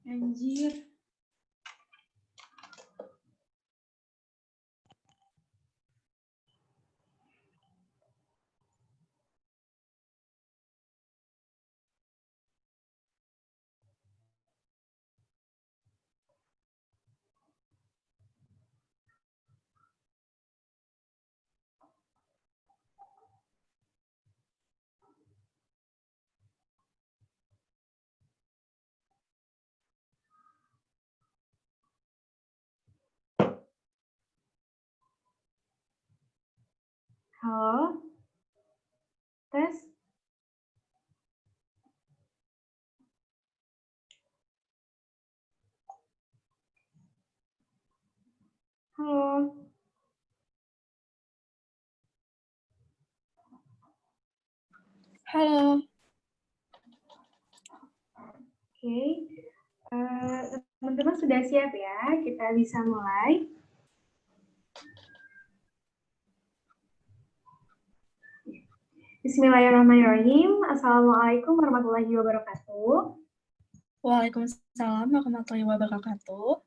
Anjir. Halo? Tes? Halo? Halo. Oke. Teman-teman sudah siap ya? Kita bisa mulai. Bismillahirrahmanirrahim. Assalamualaikum warahmatullahi wabarakatuh. Waalaikumsalam warahmatullahi wabarakatuh.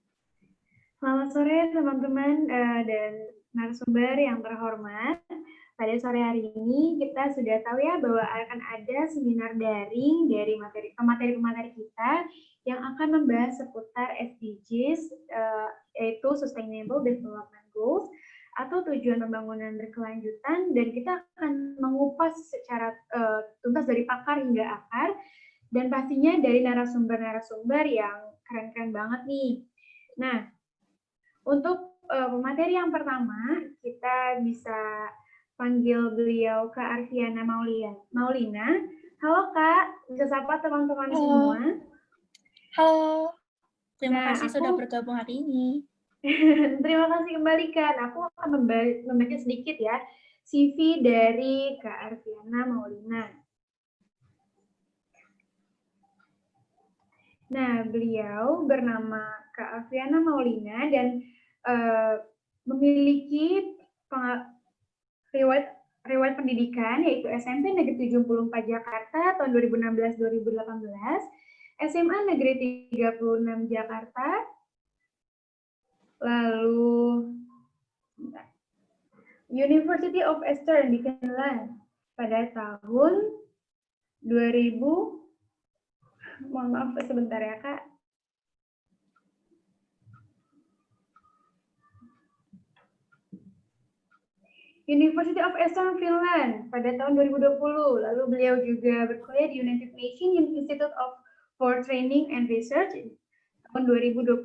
Selamat sore teman-teman dan narasumber yang terhormat. Pada sore hari ini kita sudah tahu ya bahwa akan ada seminar daring dari pemateri-pemateri kita yang akan membahas seputar SDGs, yaitu Sustainable Development Goals, atau tujuan pembangunan berkelanjutan, dan kita akan mengupas secara tuntas dari pakar hingga akar, dan pastinya dari narasumber-narasumber yang keren-keren banget nih. Nah, untuk pemateri yang pertama, kita bisa panggil beliau Kak Arfiana Maulina. Halo Kak, bisa sapa teman-teman semua. Halo, terima kasih sudah bergabung hari ini. Terima kasih kembali Kak. Aku akan membaca sedikit ya CV dari Kak Arfiana Maulina. Nah, beliau bernama Kak Arfiana Maulina dan memiliki riwayat pendidikan yaitu SMP Negeri 74 Jakarta tahun 2016-2018, SMA Negeri 36 Jakarta, lalu University of Eastern di Finland pada tahun 2000. Mohon maaf sebentar ya Kak. University of Eastern Finland pada tahun 2020. Lalu beliau juga berkuliah di United Nations Institute for Training and Research tahun 2020.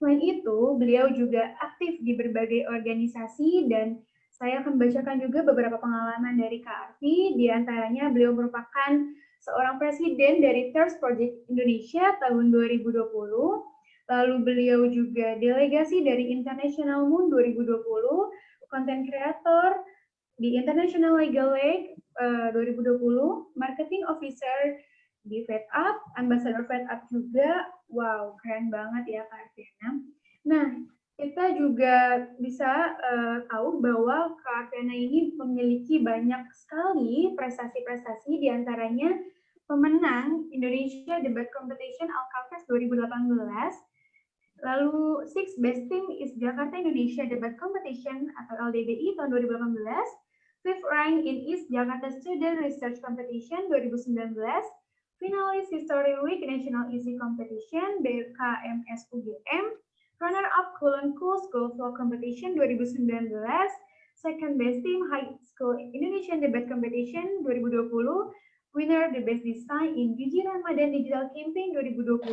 Selain itu, beliau juga aktif di berbagai organisasi dan saya akan bacakan juga beberapa pengalaman dari Kak Arfi. Di antaranya beliau merupakan seorang presiden dari THIRST Project Indonesia tahun 2020. Lalu beliau juga delegasi dari International Moon 2020, content creator di International Legal League 2020, marketing officer di FedUp, ambassador FedUp juga. Wow, keren banget ya Kak Arfiana. Nah, kita juga bisa tahu bahwa Kak Arfiana ini memiliki banyak sekali prestasi-prestasi, diantaranya pemenang Indonesia Debat Competition Alkafest 2018, lalu Six Best Team is Jakarta Indonesia Debat Competition atau LDBI tahun 2018, Fifth Rank in East Jakarta Student Research Competition 2019, Finalis History Week National Easy Competition BKMS UGM, Runner-up Kulon Cool School Flow Competition 2019, Second Best Team High School Indonesian Debat Competition 2020, Winner the Best Design in Gigi Ramadan Digital Campaign 2020,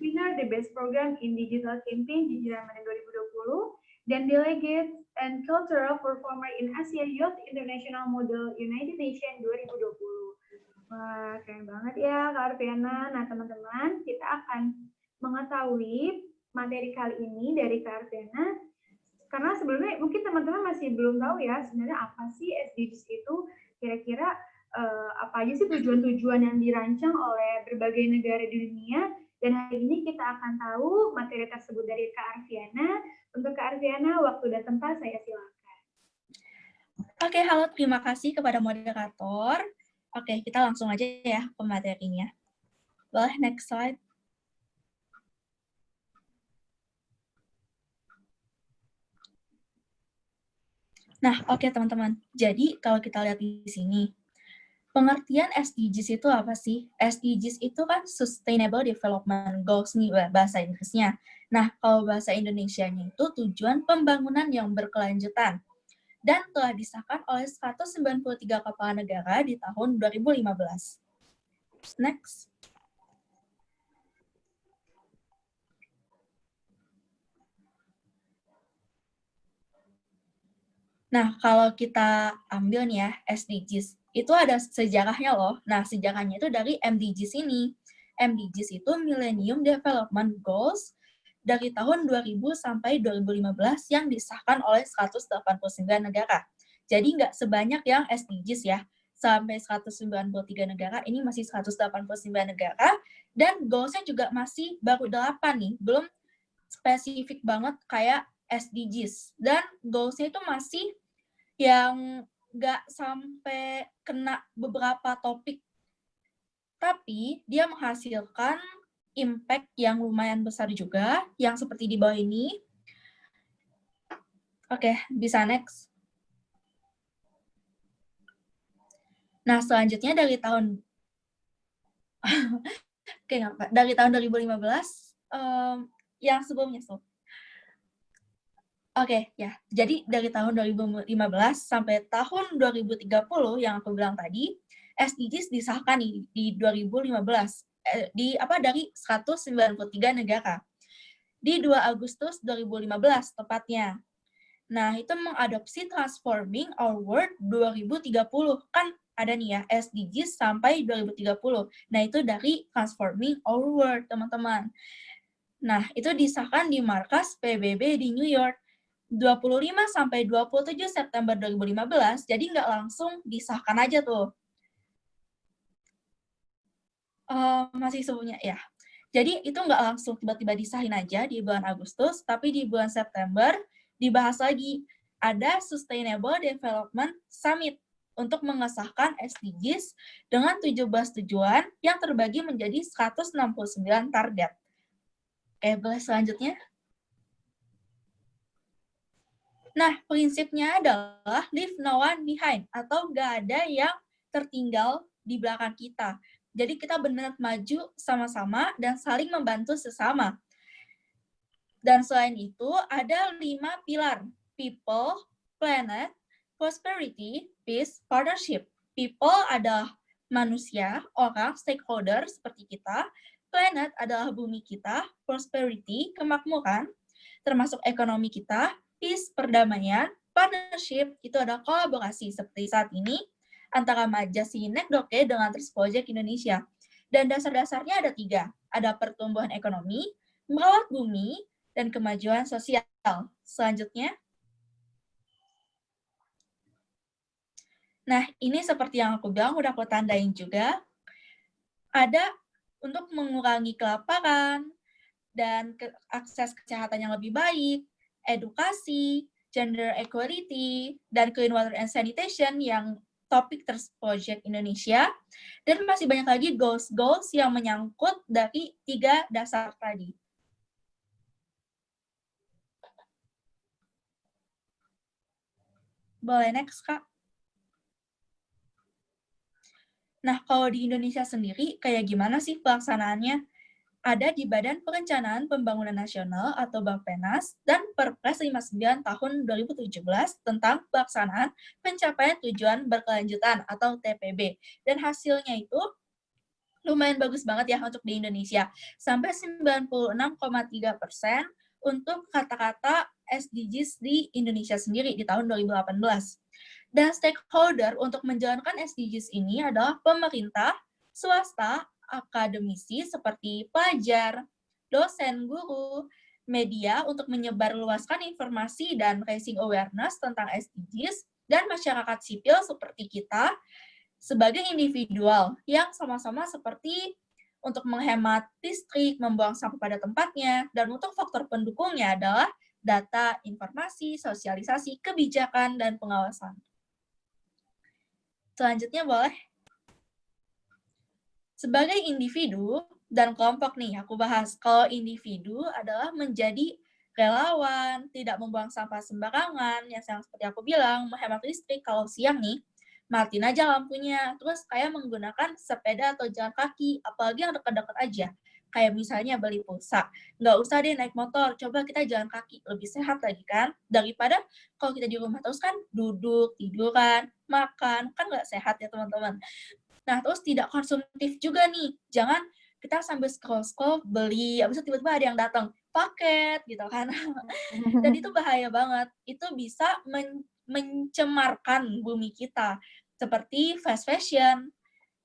Winner the Best Program in Digital Campaign Gigi Ramadan 2020, dan Delegate and Cultural Performer in Asia Youth International Model United Nations 2020. Wah, keren banget ya Kak Arfiana. Nah teman-teman, kita akan mengetahui materi kali ini dari Kak Arfiana. Karena sebelumnya mungkin teman-teman masih belum tahu ya sebenarnya apa sih SDGs itu, kira-kira apa aja sih tujuan-tujuan yang dirancang oleh berbagai negara di dunia. Dan hari ini kita akan tahu materi tersebut dari Kak Arfiana. Untuk Kak Arfiana, waktu dan tempat saya silakan. Oke, halo, terima kasih kepada moderator. Oke, kita langsung aja ya ke materinya. Boleh next slide. Nah, oke teman-teman. Jadi kalau kita lihat di sini, pengertian SDGs itu apa sih? SDGs itu kan Sustainable Development Goals nih bahasa Inggrisnya. Nah, kalau bahasa Indonesianya itu tujuan pembangunan yang berkelanjutan dan telah disahkan oleh 193 kepala negara di tahun 2015. Next. Nah, kalau kita ambil nih ya SDGs, itu ada sejarahnya loh. Nah, sejarahnya itu dari MDGs ini. MDGs itu Millennium Development Goals dari tahun 2000 sampai 2015 yang disahkan oleh 189 negara. Jadi nggak sebanyak yang SDGs ya. Sampai 193 negara, ini masih 189 negara, dan goals-nya juga masih baru 8 nih, belum spesifik banget kayak SDGs. Dan goals-nya itu masih yang nggak sampai kena beberapa topik, tapi dia menghasilkan impact yang lumayan besar juga, yang seperti di bawah ini. Oke, bisa next. Nah, selanjutnya dari tahun dari tahun 2015 yang sebelumnya Oke, ya. Jadi dari tahun 2015 sampai tahun 2030 yang aku bilang tadi, SDGs disahkan nih di 2015 dari 193 negara. Di 2 Agustus 2015 tepatnya. Nah, itu mengadopsi Transforming Our World 2030. Kan ada nih ya SDGs sampai 2030. Nah, itu dari Transforming Our World, teman-teman. Nah, itu disahkan di markas PBB di New York 25 sampai 27 September 2015, jadi nggak langsung disahkan aja tuh. Masih sebelumnya ya. Jadi itu nggak langsung tiba-tiba disahin aja di bulan Agustus, tapi di bulan September dibahas lagi. Ada Sustainable Development Summit untuk mengesahkan SDGs dengan 17 tujuan yang terbagi menjadi 169 target. Oke, boleh selanjutnya. Nah, prinsipnya adalah leave no one behind, atau nggak ada yang tertinggal di belakang kita. Jadi kita benar maju sama-sama dan saling membantu sesama. Dan selain itu, ada 5 pilar. People, planet, prosperity, peace, partnership. People adalah manusia, orang, stakeholder seperti kita. Planet adalah bumi kita, prosperity, kemakmuran, termasuk ekonomi kita, peace, perdamaian, partnership, itu ada kolaborasi seperti saat ini antara Majas Sinek Doke dengan Trust Project Indonesia. Dan dasar-dasarnya ada 3. Ada pertumbuhan ekonomi, merawat bumi, dan kemajuan sosial. Selanjutnya. Nah, ini seperti yang aku bilang, udah aku tandain juga. Ada untuk mengurangi kelaparan, dan akses kesehatan yang lebih baik, edukasi, gender equality, dan clean water and sanitation yang topik Trust Project Indonesia, dan masih banyak lagi goals-goals yang menyangkut dari 3 dasar tadi. Boleh next, Kak. Nah, kalau di Indonesia sendiri, kayak gimana sih pelaksanaannya? Ada di Badan Perencanaan Pembangunan Nasional atau Bappenas dan Perpres 59 tahun 2017 tentang pelaksanaan pencapaian tujuan berkelanjutan atau TPB. Dan hasilnya itu lumayan bagus banget ya untuk di Indonesia. Sampai 96,3% untuk kata-kata SDGs di Indonesia sendiri di tahun 2018. Dan stakeholder untuk menjalankan SDGs ini adalah pemerintah, swasta, akademisi seperti pelajar, dosen, guru, media untuk menyebarluaskan informasi dan raising awareness tentang SDGs, dan masyarakat sipil seperti kita sebagai individual yang sama-sama seperti untuk menghemat listrik, membuang sampah pada tempatnya, dan untuk faktor pendukungnya adalah data, informasi, sosialisasi, kebijakan, dan pengawasan. Selanjutnya boleh. Sebagai individu dan kelompok nih, aku bahas. Kalau individu adalah menjadi relawan, tidak membuang sampah sembarangan, yang seperti aku bilang, menghemat listrik. Kalau siang nih, matiin aja lampunya, terus kayak menggunakan sepeda atau jalan kaki, apalagi yang dekat-dekat aja. Kayak misalnya beli pulsa, nggak usah deh naik motor, coba kita jalan kaki, lebih sehat lagi kan, daripada kalau kita di rumah terus kan duduk, tiduran, makan, kan nggak sehat ya teman-teman. Nah, terus tidak konsumtif juga nih, jangan kita sambil scroll-scroll beli, habis itu tiba-tiba ada yang datang, paket gitu kan. Dan itu bahaya banget, itu bisa mencemarkan bumi kita. Seperti fast fashion,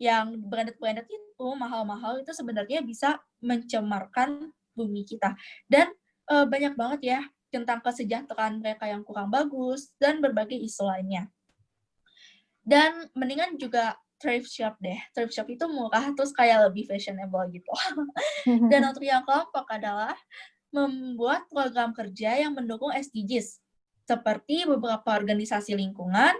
yang branded-branded itu mahal-mahal itu sebenarnya bisa mencemarkan bumi kita. Dan banyak banget ya tentang kesejahteraan mereka yang kurang bagus dan berbagai isu lainnya. Dan mendingan juga thrift shop deh. Thrift shop itu murah terus kayak lebih fashionable gitu. Dan untuk yang kelompok adalah membuat program kerja yang mendukung SDGs, seperti beberapa organisasi lingkungan,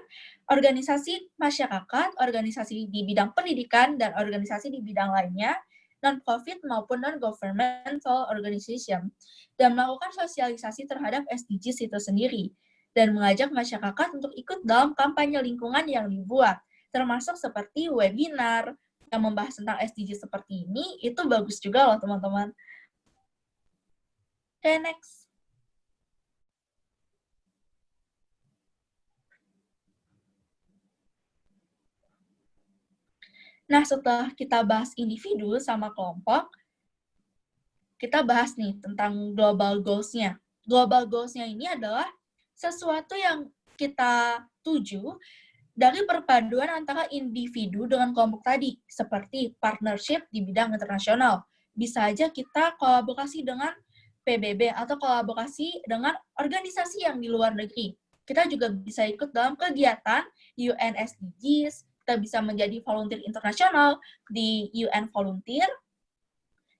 organisasi masyarakat, organisasi di bidang pendidikan, dan organisasi di bidang lainnya, non-profit maupun non-governmental organization, dan melakukan sosialisasi terhadap SDGs itu sendiri, dan mengajak masyarakat untuk ikut dalam kampanye lingkungan yang dibuat, termasuk seperti webinar yang membahas tentang SDGs seperti ini, itu bagus juga loh teman-teman. Okay, next. Nah, setelah kita bahas individu sama kelompok, kita bahas nih tentang global goals-nya. Global goals-nya ini adalah sesuatu yang kita tuju dari perpaduan antara individu dengan kelompok tadi, seperti partnership di bidang internasional. Bisa aja kita kolaborasi dengan PBB atau kolaborasi dengan organisasi yang di luar negeri. Kita juga bisa ikut dalam kegiatan UN SDGs, kita bisa menjadi volunteer internasional di UN Volunteer,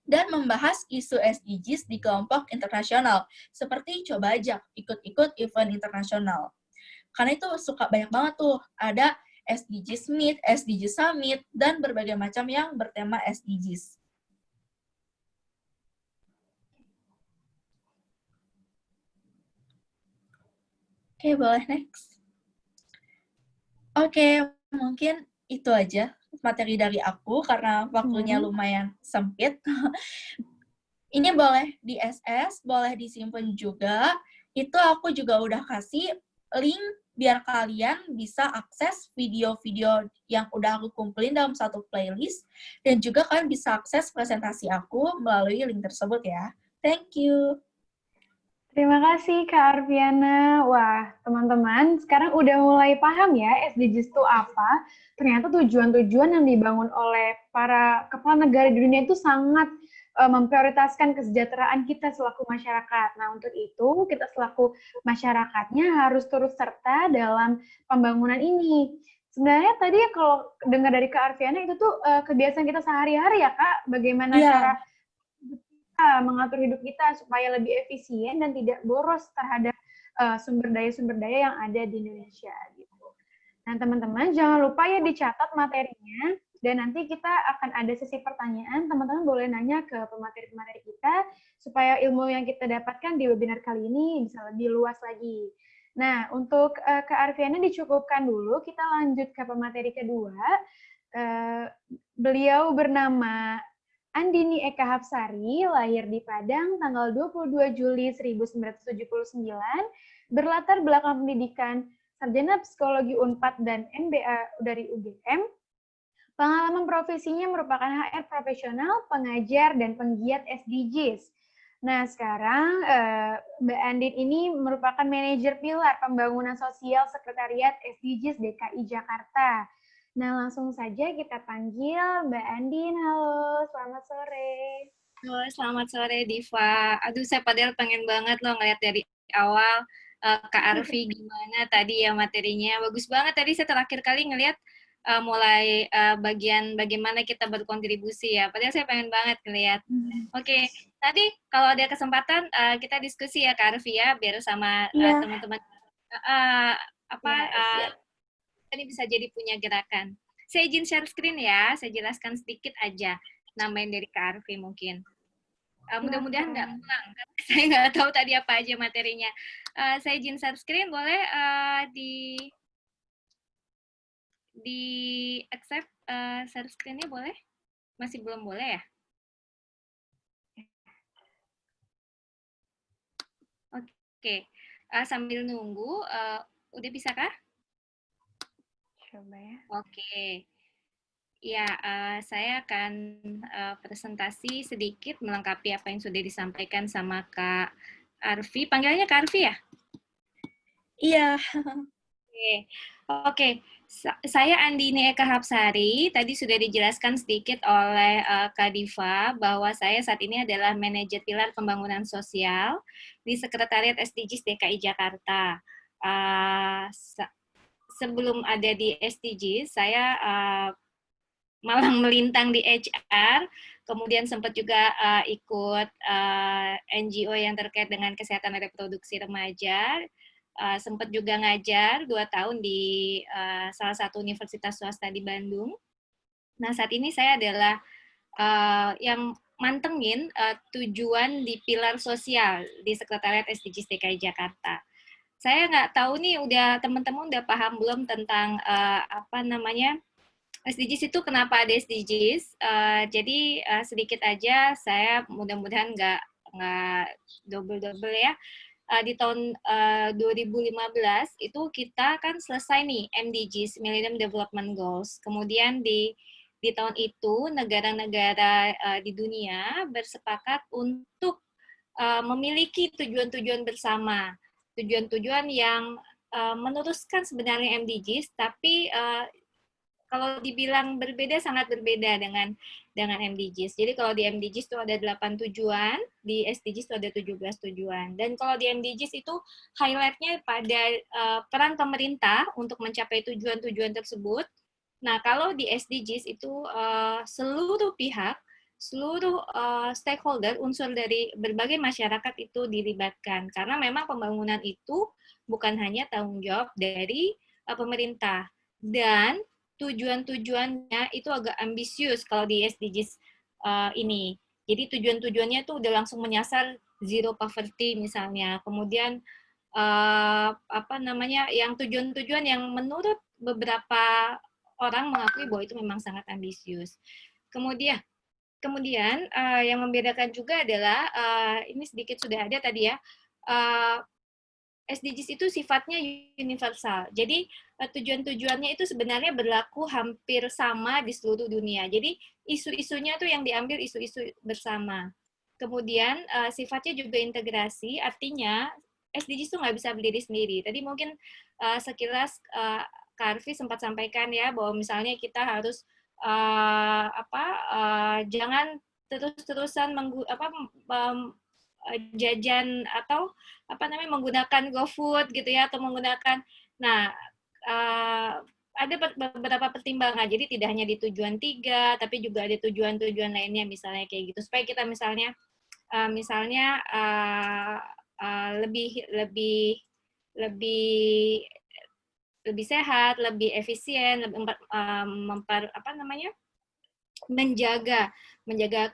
dan membahas isu SDGs di kelompok internasional, seperti coba aja ikut-ikut event internasional. Karena itu suka banyak banget tuh, ada SDGs Meet, SDGs Summit, dan berbagai macam yang bertema SDGs. Oke, boleh next. Oke, mungkin itu aja materi dari aku, karena waktunya lumayan sempit. Ini boleh di SS, boleh disimpan juga. Itu aku juga udah kasih link biar kalian bisa akses video-video yang udah aku kumpulin dalam satu playlist, dan juga kalian bisa akses presentasi aku melalui link tersebut ya. Thank you. Terima kasih Kak Arviana. Wah, teman-teman, sekarang udah mulai paham ya SDGs itu apa. Ternyata tujuan-tujuan yang dibangun oleh para kepala negara di dunia itu sangat memprioritaskan kesejahteraan kita selaku masyarakat. Nah, untuk itu kita selaku masyarakatnya harus turut serta dalam pembangunan ini. Sebenarnya tadi kalau dengar dari Kak Arviana itu tuh kebiasaan kita sehari-hari ya Kak, bagaimana cara mengatur hidup kita supaya lebih efisien dan tidak boros terhadap sumber daya yang ada di Indonesia gitu. Nah, teman-teman jangan lupa ya dicatat materinya, dan nanti kita akan ada sesi pertanyaan. Teman-teman boleh nanya ke pemateri-pemateri kita supaya ilmu yang kita dapatkan di webinar kali ini bisa lebih luas lagi. Nah, untuk Kak Arviana dicukupkan dulu, kita lanjut ke pemateri kedua. Beliau bernama Andini Eka Hapsari, lahir di Padang tanggal 22 Juli 1979, berlatar belakang pendidikan sarjana psikologi Unpad dan MBA dari UGM. Pengalaman profesinya merupakan HR profesional, pengajar, dan penggiat SDGs. Nah, sekarang Mbak Andin ini merupakan manajer pilar pembangunan sosial Sekretariat SDGs DKI Jakarta. Nah, langsung saja kita panggil Mbak Andin. Halo, selamat sore. Halo, selamat sore Diva. Aduh, saya padahal pengen banget loh ngeliat dari awal Kak Arvi gimana tadi ya materinya. Bagus banget tadi saya terakhir kali ngeliat mulai bagian bagaimana kita berkontribusi ya. Padahal saya pengen banget ngeliat. Oke, nanti kalau ada kesempatan kita diskusi ya Kak Arvi ya, biar sama teman-teman ini bisa jadi punya gerakan. Saya izin share screen ya, saya jelaskan sedikit aja. Nambahin dari Kak Arvi mungkin. Mudah-mudahan nggak Silakan. ulang, karena saya nggak tahu tadi apa aja materinya. Saya izin share screen, boleh di accept share screen-nya boleh? Masih belum boleh ya? Oke, sambil nunggu, udah bisa kah? Coba ya. Oke, ya saya akan presentasi sedikit melengkapi apa yang sudah disampaikan sama Kak Arfi. Panggilannya Kak Arfi ya? Iya. Oke. Saya Andini Eka Hapsari. Tadi sudah dijelaskan sedikit oleh Kak Diva bahwa saya saat ini adalah manajer pilar pembangunan sosial di Sekretariat SDGs DKI Jakarta. Sebelum ada di SDGs, saya malang melintang di HR, kemudian sempat juga ikut NGO yang terkait dengan kesehatan reproduksi remaja, sempat juga ngajar 2 tahun di salah satu universitas swasta di Bandung. Nah, saat ini saya adalah yang mantengin tujuan di pilar sosial di Sekretariat SDGs DKI Jakarta. Saya nggak tahu nih, teman-teman udah paham belum tentang apa namanya SDGs itu, kenapa ada SDGs? Jadi sedikit aja, saya mudah-mudahan nggak double ya. Di tahun 2015 itu kita kan selesai nih MDGs, Millennium Development Goals. Kemudian di tahun itu negara-negara di dunia bersepakat untuk memiliki tujuan-tujuan bersama, tujuan-tujuan yang meneruskan sebenarnya MDGs, tapi kalau dibilang berbeda, sangat berbeda dengan MDGs. Jadi kalau di MDGs itu ada 8 tujuan, di SDGs itu ada 17 tujuan. Dan kalau di MDGs itu highlight-nya pada peran pemerintah untuk mencapai tujuan-tujuan tersebut. Nah, kalau di SDGs itu seluruh pihak, seluruh stakeholder, unsur dari berbagai masyarakat itu dilibatkan. Karena memang pembangunan itu bukan hanya tanggung jawab dari pemerintah. Dan tujuan-tujuannya itu agak ambisius kalau di SDGs ini. Jadi tujuan-tujuannya itu udah langsung menyasar zero poverty misalnya. Kemudian apa namanya, yang tujuan-tujuan yang menurut beberapa orang mengakui bahwa itu memang sangat ambisius. Kemudian yang membedakan juga adalah ini sedikit sudah ada tadi ya. SDGs itu sifatnya universal. Jadi tujuan-tujuannya itu sebenarnya berlaku hampir sama di seluruh dunia. Jadi isu-isunya tuh yang diambil isu-isu bersama. Kemudian sifatnya juga integrasi, artinya SDGs itu nggak bisa berdiri sendiri. Tadi mungkin sekilas Kak Arfi sempat sampaikan ya bahwa misalnya kita harus jangan terus-terusan jajan atau menggunakan GoFood gitu ya, atau menggunakan, nah ada beberapa pertimbangan, jadi tidak hanya di tujuan 3 tapi juga ada tujuan-tujuan lainnya misalnya kayak gitu, supaya kita misalnya lebih lebih lebih lebih sehat, lebih efisien, lebih menjaga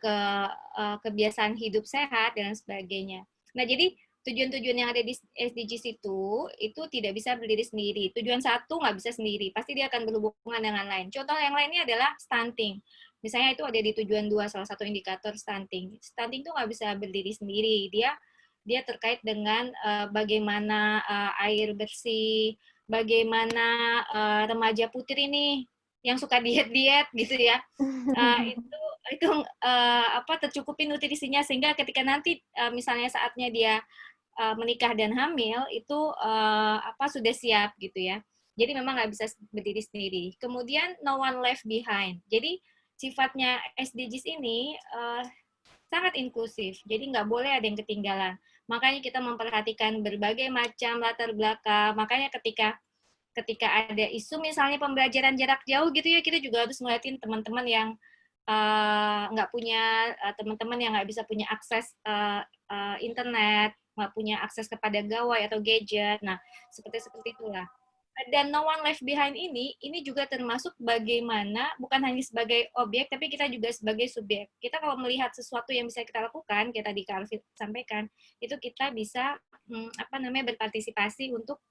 kebiasaan hidup sehat dan sebagainya. Nah, jadi tujuan-tujuan yang ada di SDGs itu tidak bisa berdiri sendiri. Tujuan satu nggak bisa sendiri, pasti dia akan berhubungan dengan lain. Contoh yang lainnya adalah stunting. Misalnya itu ada di tujuan 2, salah satu indikator stunting. Stunting itu nggak bisa berdiri sendiri. Dia terkait dengan bagaimana air bersih, bagaimana remaja putri ini yang suka diet-diet gitu ya, itu tercukupi nutrisinya, sehingga ketika nanti misalnya saatnya dia menikah dan hamil itu sudah siap gitu ya. Jadi memang nggak bisa berdiri sendiri. Kemudian no one left behind. Jadi sifatnya SDGs ini sangat inklusif. Jadi nggak boleh ada yang ketinggalan. Makanya kita memperhatikan berbagai macam latar belakang. Makanya ketika ada isu misalnya pembelajaran jarak jauh gitu ya, kita juga harus ngeliatin teman-teman yang nggak punya, teman-teman yang nggak bisa punya akses internet, nggak punya akses kepada gawai atau gadget. Nah, seperti itulah. Dan no one left behind ini juga termasuk bagaimana bukan hanya sebagai objek tapi kita juga sebagai subjek. Kita kalau melihat sesuatu yang bisa kita lakukan, kayak tadi Kak Alfi sampaikan, itu kita bisa berpartisipasi untuk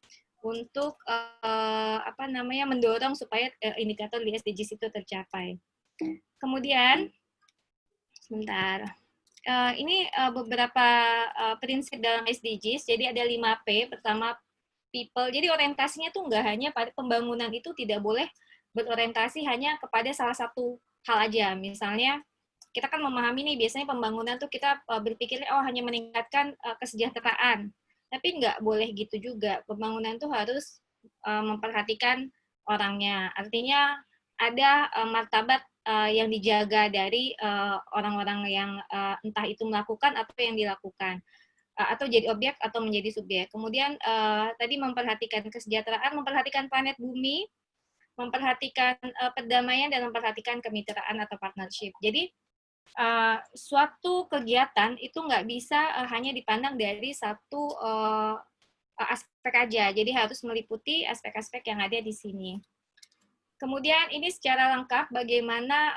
mendorong supaya indikator di SDGs itu tercapai. Kemudian sebentar. Ini beberapa prinsip dalam SDGs. Jadi ada 5P. Pertama, people. Jadi orientasinya tuh nggak hanya pada pembangunan, itu tidak boleh berorientasi hanya kepada salah satu hal aja. Misalnya kita kan memahami nih biasanya pembangunan tuh kita berpikir hanya meningkatkan kesejahteraan. Tapi nggak boleh gitu juga. Pembangunan tuh harus memperhatikan orangnya. Artinya ada martabat yang dijaga dari orang-orang yang entah itu melakukan atau yang dilakukan, atau jadi objek atau menjadi subjek. Kemudian tadi memperhatikan kesejahteraan, memperhatikan planet bumi, memperhatikan perdamaian, dan memperhatikan kemitraan atau partnership. Jadi suatu kegiatan itu nggak bisa hanya dipandang dari satu aspek aja. Jadi harus meliputi aspek-aspek yang ada di sini. Kemudian ini secara lengkap bagaimana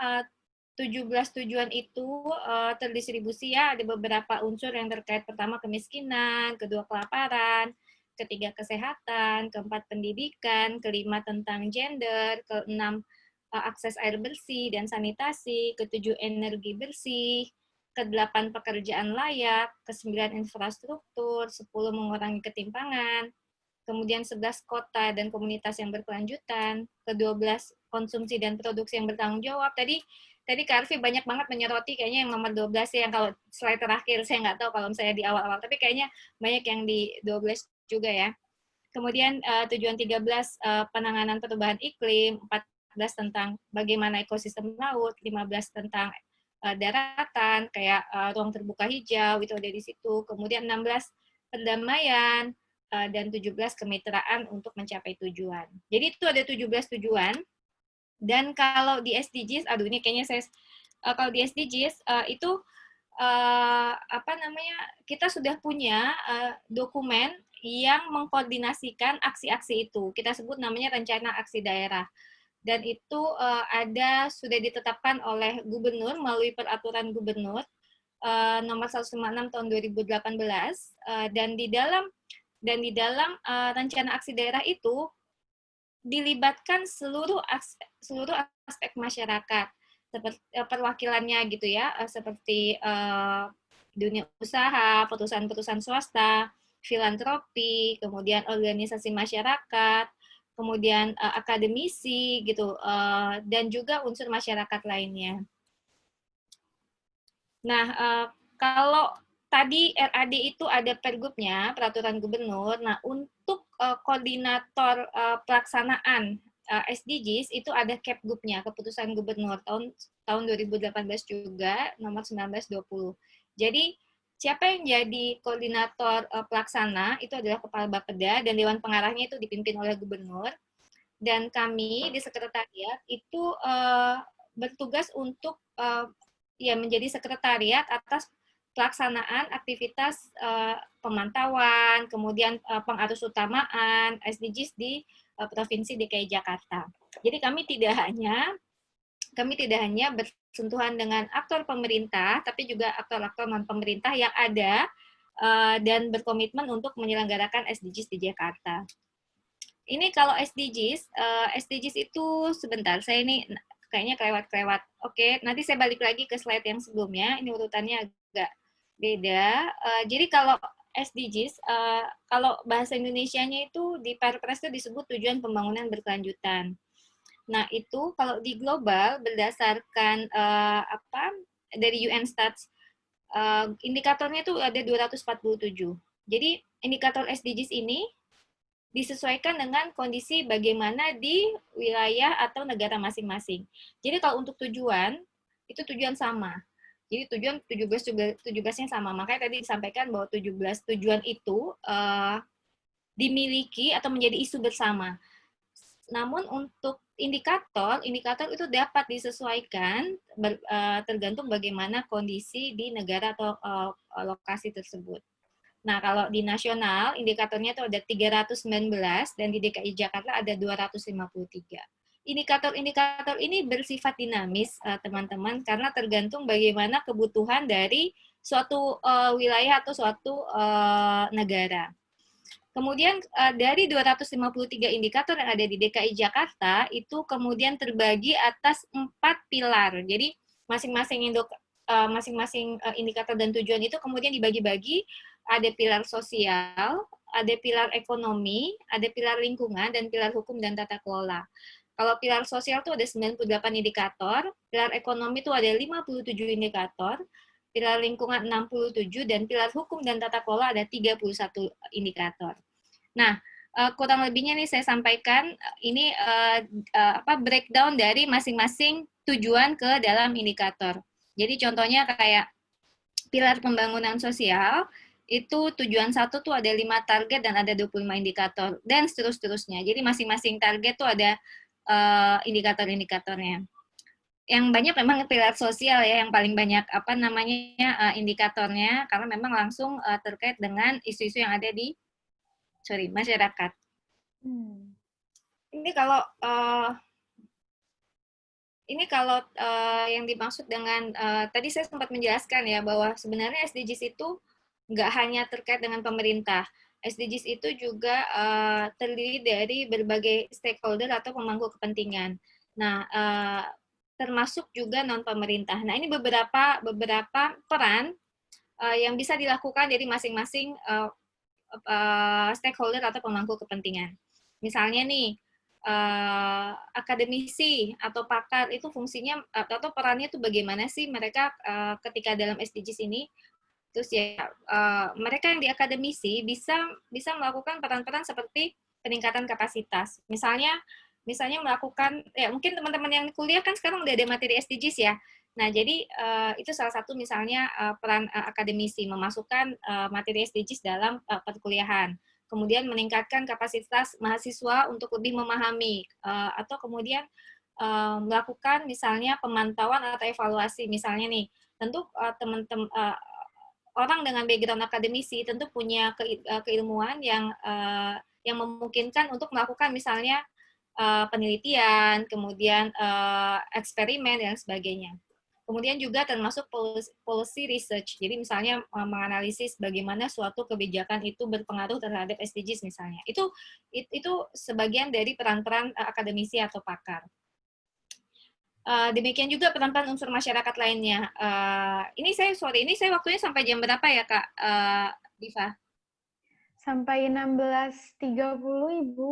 17 tujuan itu terdistribusi ya, ada beberapa unsur yang terkait. Pertama kemiskinan, kedua kelaparan, ketiga kesehatan, keempat pendidikan, kelima tentang gender, keenam akses air bersih dan sanitasi, ketujuh energi bersih, kedelapan pekerjaan layak, kesembilan infrastruktur, 10 mengurangi ketimpangan, kemudian 11 kota dan komunitas yang berkelanjutan, ke-12 konsumsi dan produksi yang bertanggung jawab. Tadi Kak Arfi banyak banget menyoroti kayaknya yang nomor 12 ya, yang kalau slide terakhir saya nggak tahu kalau saya di awal-awal, tapi kayaknya banyak yang di 12 juga ya. Kemudian tujuan 13 penanganan perubahan iklim, 14 tentang bagaimana ekosistem laut, 15 tentang daratan, kayak ruang terbuka hijau, itu ada di situ. Kemudian 16 perdamaian, dan 17 kemitraan untuk mencapai tujuan. Jadi itu ada 17 tujuan. Dan kalau di SDGs, ini kayaknya saya kalau di SDGs itu kita sudah punya dokumen yang mengkoordinasikan aksi-aksi itu. Kita sebut namanya rencana aksi daerah. Dan itu sudah ditetapkan oleh gubernur melalui peraturan gubernur nomor 156 tahun 2018, dan di dalam rencana aksi daerah itu dilibatkan seluruh aspek masyarakat, seperti perwakilannya gitu ya, seperti dunia usaha, perusahaan-perusahaan swasta, filantropi, kemudian organisasi masyarakat, kemudian akademisi gitu, dan juga unsur masyarakat lainnya. Nah, kalau tadi RAD itu ada pergubnya, peraturan gubernur. Nah, untuk koordinator pelaksanaan SDGs itu ada Kepgubnya, keputusan gubernur tahun 2018 juga, nomor 1920. Jadi, siapa yang jadi koordinator pelaksana itu adalah Kepala Bapeda, dan Dewan Pengarahnya itu dipimpin oleh gubernur. Dan kami di sekretariat itu bertugas untuk menjadi sekretariat atas pelaksanaan aktivitas pemantauan, kemudian pengarus utamaan SDGs di Provinsi DKI Jakarta. Jadi kami tidak hanya bersentuhan dengan aktor pemerintah, tapi juga aktor-aktor non-pemerintah yang ada dan berkomitmen untuk menyelenggarakan SDGs di Jakarta. Ini kalau SDGs itu sebentar, saya ini kayaknya kelewat. Oke, nanti saya balik lagi ke slide yang sebelumnya. Ini urutannya agak beda. Jadi kalau SDGs, kalau bahasa Indonesianya itu di Perpres itu disebut tujuan pembangunan berkelanjutan. Nah, itu kalau di global berdasarkan dari UN Stats, indikatornya itu ada 247. Jadi indikator SDGs ini disesuaikan dengan kondisi bagaimana di wilayah atau negara masing-masing. Jadi kalau untuk tujuan, itu tujuan sama. Jadi tujuan 17-nya sama. Makanya tadi disampaikan bahwa 17 tujuan itu dimiliki atau menjadi isu bersama. Namun untuk indikator itu dapat disesuaikan tergantung bagaimana kondisi di negara atau lokasi tersebut. Nah, kalau di nasional indikatornya itu ada 319 dan di DKI Jakarta ada 253. Indikator-indikator ini bersifat dinamis, teman-teman, karena tergantung bagaimana kebutuhan dari suatu wilayah atau suatu negara. Kemudian dari 253 indikator yang ada di DKI Jakarta itu kemudian terbagi atas 4 pilar. Jadi masing-masing indikator dan tujuan itu kemudian dibagi-bagi, ada pilar sosial, ada pilar ekonomi, ada pilar lingkungan, dan pilar hukum dan tata kelola. Kalau pilar sosial itu ada 98 indikator, pilar ekonomi itu ada 57 indikator, pilar lingkungan 67, dan pilar hukum dan tata kelola ada 31 indikator. Nah, kurang lebihnya nih saya sampaikan, ini breakdown dari masing-masing tujuan ke dalam indikator. Jadi contohnya kayak pilar pembangunan sosial, itu tujuan 1 tuh ada 5 target dan ada 25 indikator, dan seterusnya. Jadi masing-masing target tuh ada indikator-indikatornya. Yang banyak memang pilar sosial ya, yang paling banyak indikatornya, karena memang langsung terkait dengan isu-isu yang ada di masyarakat. Ini kalau yang dimaksud dengan tadi saya sempat menjelaskan ya bahwa sebenarnya SDGs itu nggak hanya terkait dengan pemerintah. SDGs itu juga terdiri dari berbagai stakeholder atau pemangku kepentingan. Nah, termasuk juga non pemerintah. Nah, ini beberapa peran yang bisa dilakukan dari masing-masing stakeholder atau pemangku kepentingan. Misalnya nih, akademisi atau pakar itu fungsinya atau perannya itu bagaimana sih mereka ketika dalam SDGs ini. Terus ya mereka yang di akademisi bisa melakukan peran-peran seperti peningkatan kapasitas. Misalnya melakukan, ya mungkin teman-teman yang kuliah kan sekarang udah ada materi SDGs ya. Nah, jadi itu salah satu misalnya peran akademisi memasukkan materi SDGs dalam perkuliahan. Kemudian meningkatkan kapasitas mahasiswa untuk lebih memahami atau kemudian melakukan misalnya pemantauan atau evaluasi. Misalnya nih, tentu teman-teman orang dengan background akademisi tentu punya keilmuan yang memungkinkan untuk melakukan misalnya penelitian, kemudian eksperimen dan sebagainya. Kemudian juga termasuk policy research. Jadi misalnya menganalisis bagaimana suatu kebijakan itu berpengaruh terhadap SDGs misalnya. Itu sebagian dari peran-peran akademisi atau pakar. Demikian juga peran-peran unsur masyarakat lainnya. Ini saya waktunya sampai jam berapa ya, Kak Diva? Sampai 16.30, Ibu.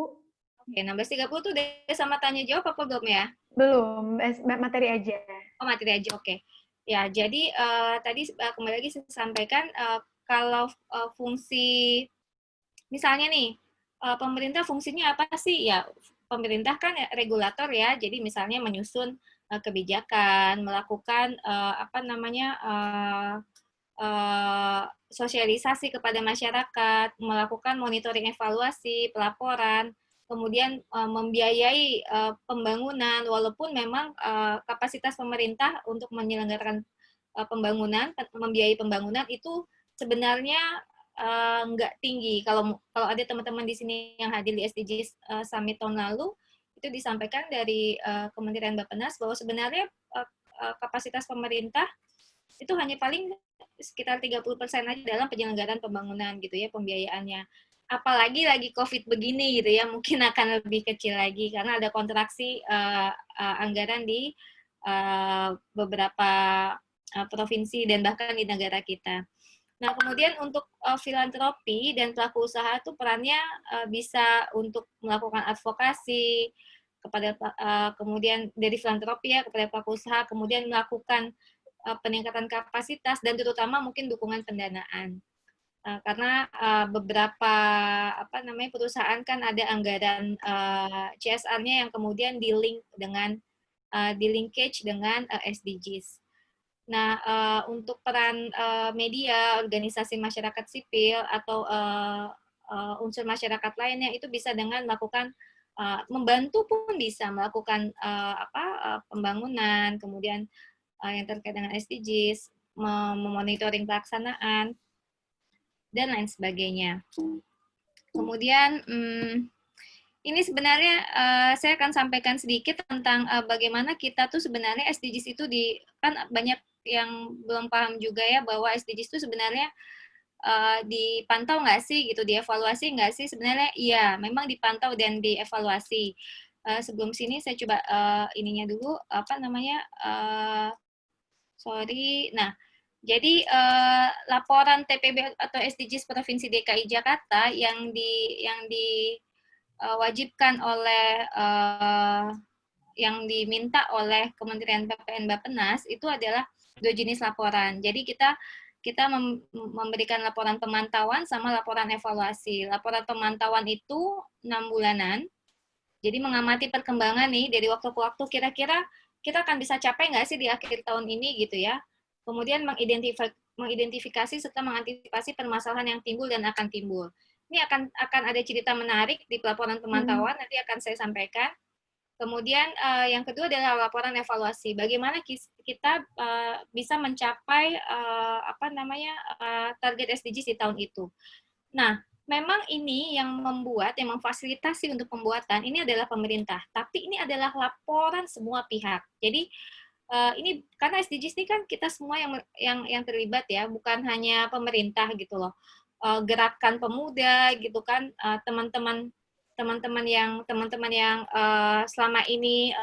Oke, 16.30 tuh udah sama tanya jawab apa belum ya? Belum, materi aja. Oh, materi aja, oke. Ya, jadi tadi kembali lagi saya sampaikan, kalau fungsi, misalnya nih, pemerintah fungsinya apa sih? Ya, pemerintah kan regulator ya, jadi misalnya menyusun kebijakan, melakukan sosialisasi kepada masyarakat, melakukan monitoring evaluasi, pelaporan, kemudian membiayai pembangunan, walaupun memang kapasitas pemerintah untuk menyelenggarakan pembangunan, membiayai pembangunan itu sebenarnya nggak tinggi. Kalau ada teman-teman di sini yang hadir di SDGs Summit tahun lalu, itu disampaikan dari Kementerian Bappenas bahwa sebenarnya kapasitas pemerintah itu hanya paling sekitar 30% aja dalam penyelenggaraan pembangunan gitu ya, pembiayaannya. Apalagi lagi COVID begini gitu ya, mungkin akan lebih kecil lagi karena ada kontraksi anggaran di beberapa provinsi dan bahkan di negara kita. Nah, kemudian untuk filantropi dan pelaku usaha itu perannya bisa untuk melakukan advokasi kepada kemudian dari filantropi ya kepada pelaku usaha, kemudian melakukan peningkatan kapasitas dan terutama mungkin dukungan pendanaan. Karena beberapa perusahaan kan ada anggaran CSR-nya yang kemudian di-linkage dengan SDGs. Nah, untuk peran media, organisasi masyarakat sipil atau unsur masyarakat lainnya itu bisa dengan melakukan membantu pun bisa melakukan pembangunan, kemudian yang terkait dengan SDGs, memonitoring pelaksanaan. dan lain sebagainya. Kemudian ini sebenarnya saya akan sampaikan sedikit tentang bagaimana kita tuh sebenarnya SDGs itu kan banyak yang belum paham juga ya bahwa SDGs itu sebenarnya dipantau nggak sih gitu, dievaluasi nggak sih? Sebenarnya iya, memang dipantau dan dievaluasi. Sebelum sini saya coba ininya dulu, apa namanya, sorry. Nah, jadi laporan TPB atau SDGs Provinsi DKI Jakarta yang diwajibkan oleh yang diminta oleh Kementerian PPN Bappenas itu adalah 2 jenis laporan. Jadi kita memberikan laporan pemantauan sama laporan evaluasi. Laporan pemantauan itu 6 bulanan. Jadi mengamati perkembangan nih dari waktu ke waktu, kira-kira kita akan bisa capai nggak sih di akhir tahun ini gitu ya. Kemudian mengidentifikasi serta mengantisipasi permasalahan yang timbul dan akan timbul. Ini akan ada cerita menarik di laporan pemantauan, nanti akan saya sampaikan. Kemudian yang kedua adalah laporan evaluasi. Bagaimana kita bisa mencapai target SDGs di tahun itu. Nah, memang ini yang memfasilitasi untuk pembuatan ini adalah pemerintah. Tapi ini adalah laporan semua pihak. Jadi ini karena SDGs ini kan kita semua yang terlibat ya, bukan hanya pemerintah gitu loh. Gerakan pemuda gitu kan, teman-teman yang selama ini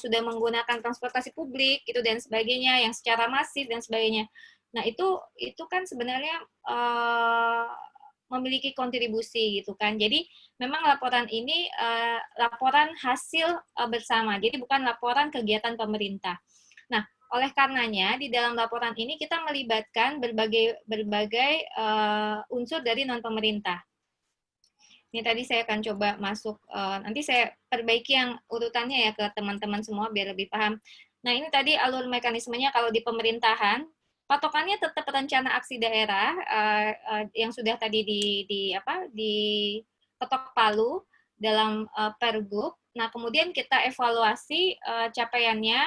sudah menggunakan transportasi publik gitu dan sebagainya yang secara masif dan sebagainya. Nah, itu kan sebenarnya memiliki kontribusi gitu kan. Jadi memang laporan ini laporan hasil bersama. Jadi bukan laporan kegiatan pemerintah. Nah, oleh karenanya di dalam laporan ini kita melibatkan berbagai unsur dari non pemerintah. Ini tadi saya akan coba masuk, nanti saya perbaiki yang urutannya ya ke teman-teman semua biar lebih paham. Nah, ini tadi alur mekanismenya kalau di pemerintahan, patokannya tetap rencana aksi daerah yang sudah tadi diketok palu dalam Pergub. Nah, kemudian kita evaluasi capaiannya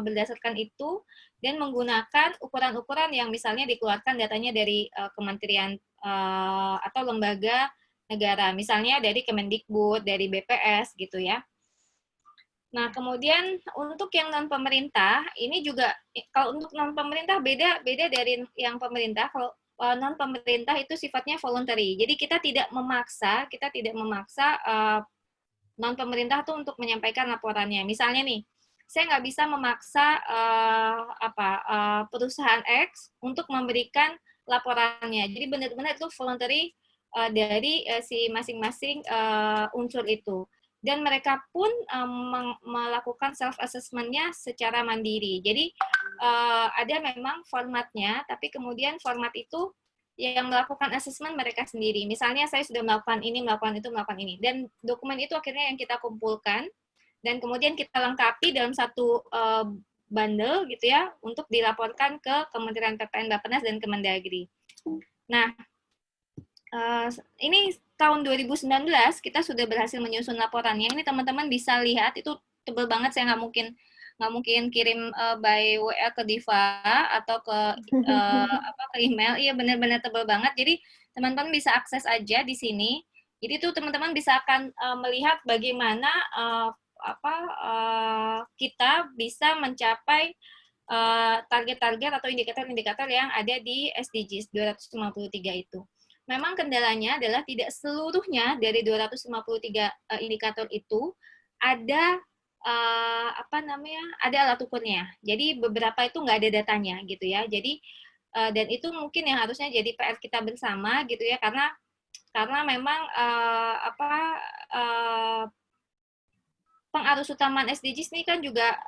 berdasarkan itu dan menggunakan ukuran-ukuran yang misalnya dikeluarkan datanya dari kementerian atau lembaga negara, misalnya dari Kemendikbud, dari BPS gitu ya. Nah, kemudian untuk yang non pemerintah ini juga kalau untuk non pemerintah beda dari yang pemerintah. Kalau non pemerintah itu sifatnya voluntary. Jadi kita tidak memaksa non pemerintah tuh untuk menyampaikan laporannya. Misalnya nih, saya nggak bisa memaksa perusahaan X untuk memberikan laporannya. Jadi benar-benar itu voluntary dari si masing-masing unsur itu. Dan mereka pun melakukan self-assessment-nya secara mandiri. Jadi ada memang formatnya, tapi kemudian format itu yang melakukan assessment mereka sendiri. Misalnya saya sudah melakukan ini, melakukan itu, melakukan ini. Dan dokumen itu akhirnya yang kita kumpulkan, dan kemudian kita lengkapi dalam satu bundle gitu ya, untuk dilaporkan ke Kementerian PPN Bappenas dan Kemendagri. Nah, ini tahun 2019 kita sudah berhasil menyusun laporannya. Ini teman-teman bisa lihat itu tebal banget. Saya nggak mungkin kirim by WA ke Diva atau ke email. Iya benar-benar tebal banget. Jadi teman-teman bisa akses aja di sini. Jadi tuh teman-teman bisa akan melihat bagaimana kita bisa mencapai target-target atau indikator-indikator yang ada di SDGs 253 itu. Memang kendalanya adalah tidak seluruhnya dari 253 indikator itu ada ada alat ukurnya. Jadi beberapa itu nggak ada datanya gitu ya. Jadi dan itu mungkin yang harusnya jadi PR kita bersama gitu ya, karena memang pengarus utamaan SDGs ini kan juga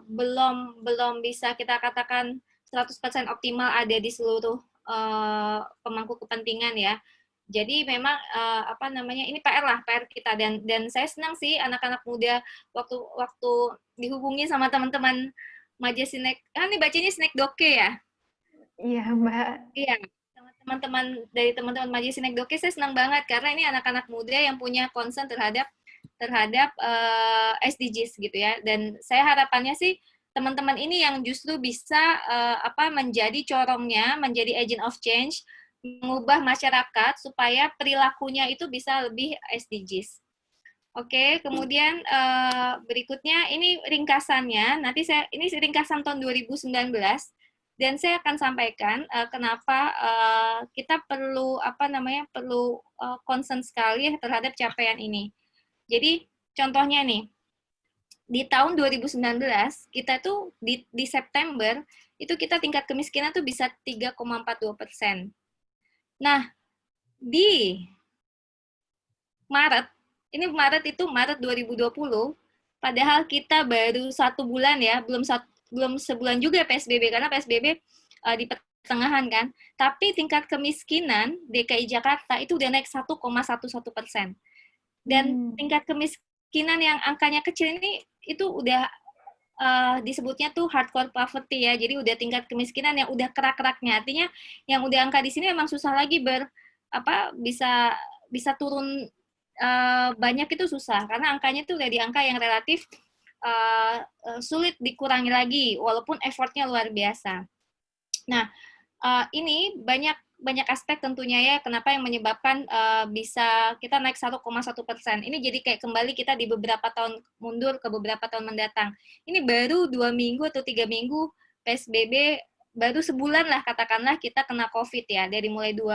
belum bisa kita katakan 100% optimal ada di seluruh pemangku kepentingan ya. Jadi memang ini PR kita, dan saya senang sih anak-anak muda waktu dihubungi sama teman-teman Majasinek, ini bacanya Snekdoke ya? Iya, Mbak. Iya, teman-teman Majasinek saya senang banget karena ini anak-anak muda yang punya concern terhadap SDGs gitu ya. Dan saya harapannya sih teman-teman ini yang justru bisa menjadi corongnya, menjadi agent of change, mengubah masyarakat supaya perilakunya itu bisa lebih SDGs. Oke, kemudian berikutnya ini ringkasannya. Nanti ini ringkasan tahun 2019 dan saya akan sampaikan kenapa kita perlu perlu concern sekali terhadap capaian ini. Jadi contohnya nih, di tahun 2019 kita tuh di September itu kita tingkat kemiskinan tuh bisa 3,42%. Nah, di Maret, ini Maret 2020, padahal kita baru 1 bulan ya, belum sebulan juga PSBB, karena PSBB di pertengahan kan, tapi tingkat kemiskinan DKI Jakarta itu udah naik 1,11%. Dan tingkat kemiskinan yang angkanya kecil ini itu udah disebutnya tuh hardcore poverty ya, jadi udah tingkat kemiskinan yang udah kerak-keraknya, artinya yang udah angka di sini memang susah lagi bisa turun banyak itu susah, karena angkanya tuh udah di angka yang relatif sulit dikurangi lagi, walaupun effortnya luar biasa. Nah, ini banyak aspek tentunya ya, kenapa yang menyebabkan bisa kita naik 1,1%. Ini jadi kayak kembali kita di beberapa tahun mundur ke beberapa tahun mendatang. Ini baru 2 minggu atau 3 minggu PSBB, baru sebulan lah katakanlah kita kena COVID ya, dari mulai 2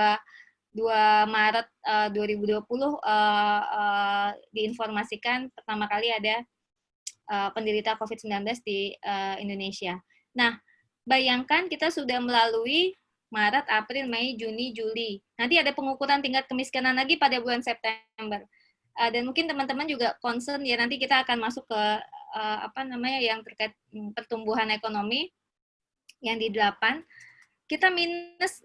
Maret 2020 diinformasikan pertama kali ada penderita COVID-19 di Indonesia. Nah, bayangkan kita sudah melalui Maret, April, Mei, Juni, Juli. Nanti ada pengukuran tingkat kemiskinan lagi pada bulan September. Dan mungkin teman-teman juga concern ya, nanti kita akan masuk ke yang terkait pertumbuhan ekonomi yang di 8. Kita minus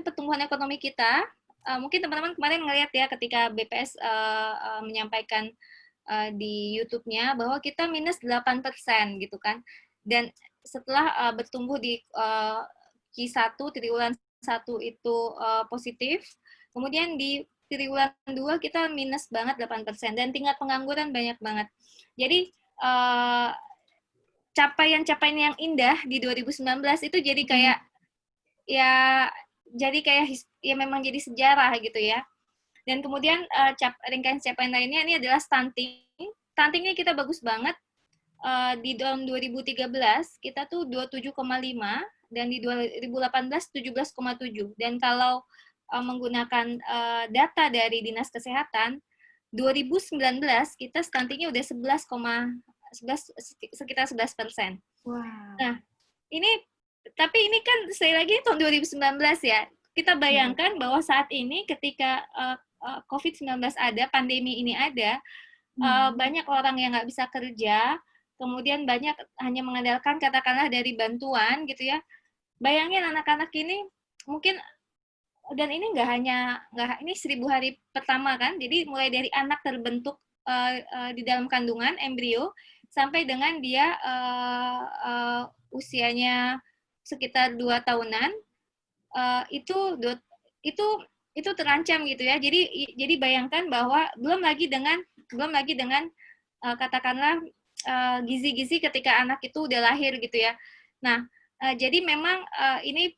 pertumbuhan ekonomi kita. Mungkin teman-teman kemarin ngelihat ya ketika BPS menyampaikan di YouTube-nya bahwa kita minus 8% gitu kan. Dan setelah bertumbuh di Q1, triwulan 1 itu positif, kemudian di triwulan 2 kita minus banget 8%, dan tingkat pengangguran banyak banget. Jadi capaian-capaian yang indah di 2019 itu jadi kayak memang jadi sejarah gitu ya. Dan kemudian rangkaian capaian lainnya ini adalah stunting. Stuntingnya kita bagus banget. Di tahun 2013 kita tuh 27,5 dan di 2018 17,7. Dan kalau menggunakan data dari Dinas Kesehatan 2019 kita stuntingnya udah sekitar 11%. Wow. Nah, tapi ini kan sekali lagi tahun 2019 ya. Kita bayangkan bahwa saat ini ketika COVID-19 ada, pandemi ini ada, banyak orang yang nggak bisa kerja, kemudian banyak hanya mengandalkan katakanlah dari bantuan gitu ya. Bayangin anak-anak ini mungkin, dan ini ini 1000 hari pertama kan, jadi mulai dari anak terbentuk di dalam kandungan embrio sampai dengan dia usianya sekitar 2 tahunan, itu terancam gitu ya. Jadi bayangkan bahwa belum lagi dengan katakanlah gizi-gizi ketika anak itu udah lahir gitu ya. Nah, jadi memang ini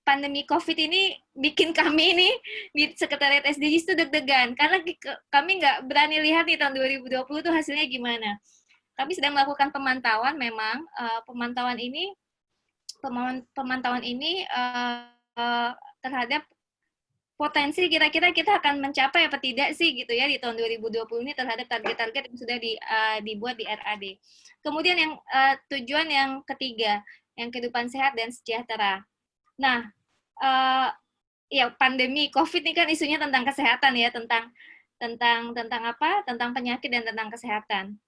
pandemi COVID ini bikin kami ini di Sekretariat SDGs itu deg-degan, karena kami nggak berani lihat nih tahun 2020 tuh hasilnya gimana. Kami sedang melakukan pemantauan, memang pemantauan ini terhadap potensi kira-kira kita akan mencapai apa tidak sih gitu ya di tahun 2020 ini terhadap target-target yang sudah dibuat di RAD. Kemudian yang tujuan yang ketiga, yang kehidupan sehat dan sejahtera. Nah, ya pandemi COVID ini kan isunya tentang kesehatan ya, tentang apa? Tentang penyakit dan tentang kesehatan.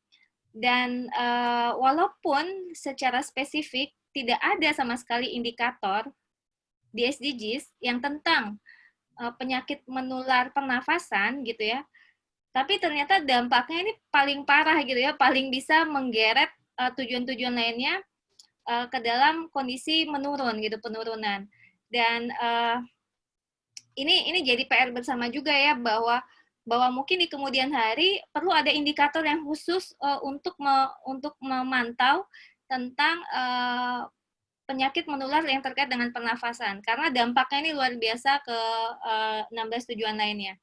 Dan walaupun secara spesifik tidak ada sama sekali indikator di SDGs yang tentang penyakit menular pernafasan gitu ya, tapi ternyata dampaknya ini paling parah gitu ya, paling bisa menggeret tujuan-tujuan lainnya ke dalam kondisi penurunan. Dan ini jadi PR bersama juga ya, bahwa mungkin di kemudian hari perlu ada indikator yang khusus untuk memantau tentang penyakit menular yang terkait dengan pernafasan, karena dampaknya ini luar biasa ke 16 tujuan lainnya.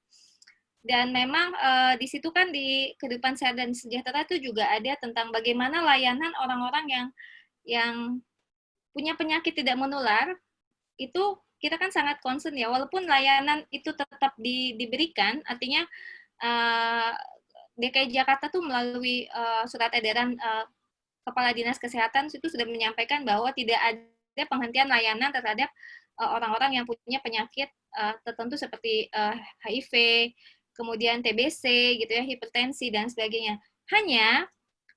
Dan memang di situ kan di kehidupan sehat dan sejahtera itu juga ada tentang bagaimana layanan orang-orang yang punya penyakit tidak menular, itu kita kan sangat concern ya, walaupun layanan itu tetap diberikan, artinya DKI Jakarta tuh melalui surat edaran Kepala Dinas Kesehatan itu sudah menyampaikan bahwa tidak ada penghentian layanan terhadap orang-orang yang punya penyakit tertentu seperti HIV, kemudian TBC, gitu ya, hipertensi dan sebagainya. Hanya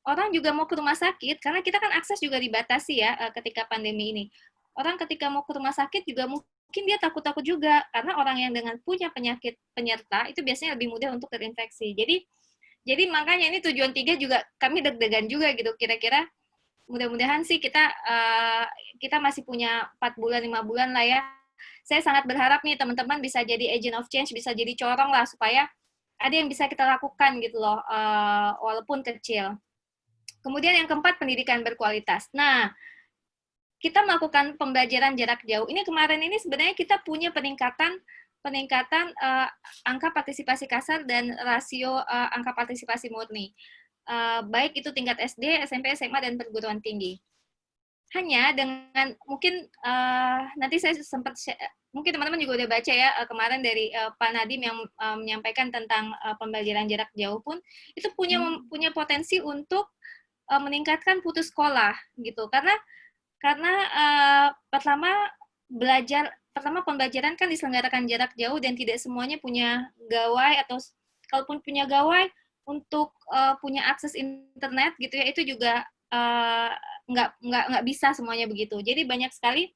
orang juga mau ke rumah sakit, karena kita kan akses juga dibatasi ya ketika pandemi ini. Orang ketika mau ke rumah sakit juga mungkin dia takut-takut juga, karena orang yang dengan punya penyakit penyerta itu biasanya lebih mudah untuk terinfeksi. Jadi makanya ini tujuan 3 juga kami deg-degan juga gitu, kira-kira mudah-mudahan sih kita masih punya 4 bulan, 5 bulan lah ya. Saya sangat berharap nih teman-teman bisa jadi agent of change, bisa jadi corong lah supaya ada yang bisa kita lakukan gitu loh, walaupun kecil. Kemudian yang keempat, pendidikan berkualitas. Nah, kita melakukan pembelajaran jarak jauh. Ini kemarin ini sebenarnya kita punya peningkatan angka partisipasi kasar dan rasio angka partisipasi murni. Baik itu tingkat SD, SMP, SMA, dan perguruan tinggi. Hanya dengan mungkin nanti saya sempat mungkin teman-teman juga udah baca ya kemarin dari Pak Nadiem yang menyampaikan tentang pembelajaran jarak jauh pun itu punya potensi untuk meningkatkan putus sekolah gitu, karena pertama pembelajaran kan diselenggarakan jarak jauh dan tidak semuanya punya gawai, atau kalaupun punya gawai untuk punya akses internet gitu ya, itu juga nggak bisa semuanya begitu. Jadi banyak sekali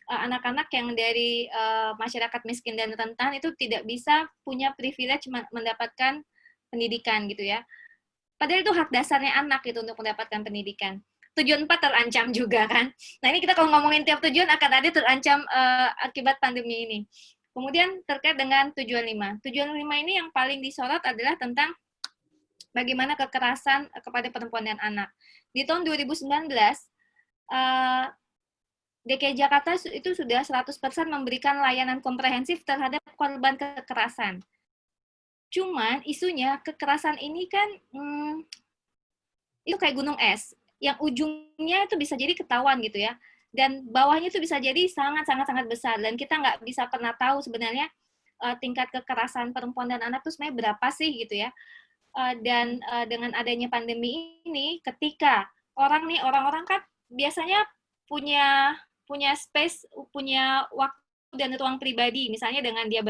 anak-anak yang dari masyarakat miskin dan rentan itu tidak bisa punya privilege mendapatkan pendidikan gitu ya. Padahal itu hak dasarnya anak itu untuk mendapatkan pendidikan. Tujuan 4 terancam juga kan. Nah ini kita kalau ngomongin tiap tujuan akan ada terancam akibat pandemi ini. Kemudian terkait dengan tujuan 5. Tujuan 5 ini yang paling disorot adalah tentang bagaimana kekerasan kepada perempuan dan anak. Di tahun 2019, DKI Jakarta itu sudah 100% memberikan layanan komprehensif terhadap korban kekerasan. Cuman isunya kekerasan ini kan itu kayak gunung es, yang ujungnya itu bisa jadi ketahuan gitu ya, dan bawahnya itu bisa jadi sangat besar, dan kita nggak bisa pernah tahu sebenarnya tingkat kekerasan perempuan dan anak itu sebenarnya berapa sih gitu ya. Dan dengan adanya pandemi ini, ketika orang-orang kan biasanya punya space, punya waktu dan ruang pribadi, misalnya dengan dia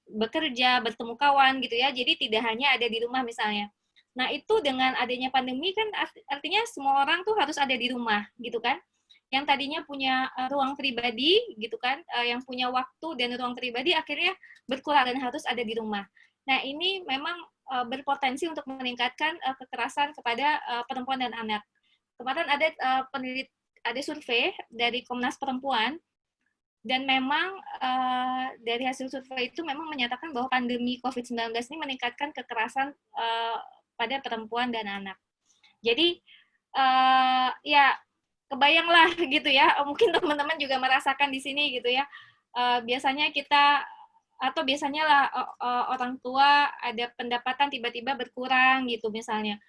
bekerja, bertemu kawan gitu ya, jadi tidak hanya ada di rumah misalnya. Nah itu dengan adanya pandemi kan artinya semua orang tuh harus ada di rumah gitu kan, yang tadinya punya ruang pribadi gitu kan, yang punya waktu dan ruang pribadi akhirnya berkurang dan harus ada di rumah. Nah ini memang berpotensi untuk meningkatkan kekerasan kepada perempuan dan anak. Kemarin ada survei dari Komnas Perempuan, dan memang dari hasil survei itu memang menyatakan bahwa pandemi COVID-19 ini meningkatkan kekerasan pada perempuan dan anak. Jadi ya kebayanglah gitu ya, mungkin teman-teman juga merasakan di sini gitu ya. Biasanya lah orang tua ada pendapatan tiba-tiba berkurang gitu misalnya.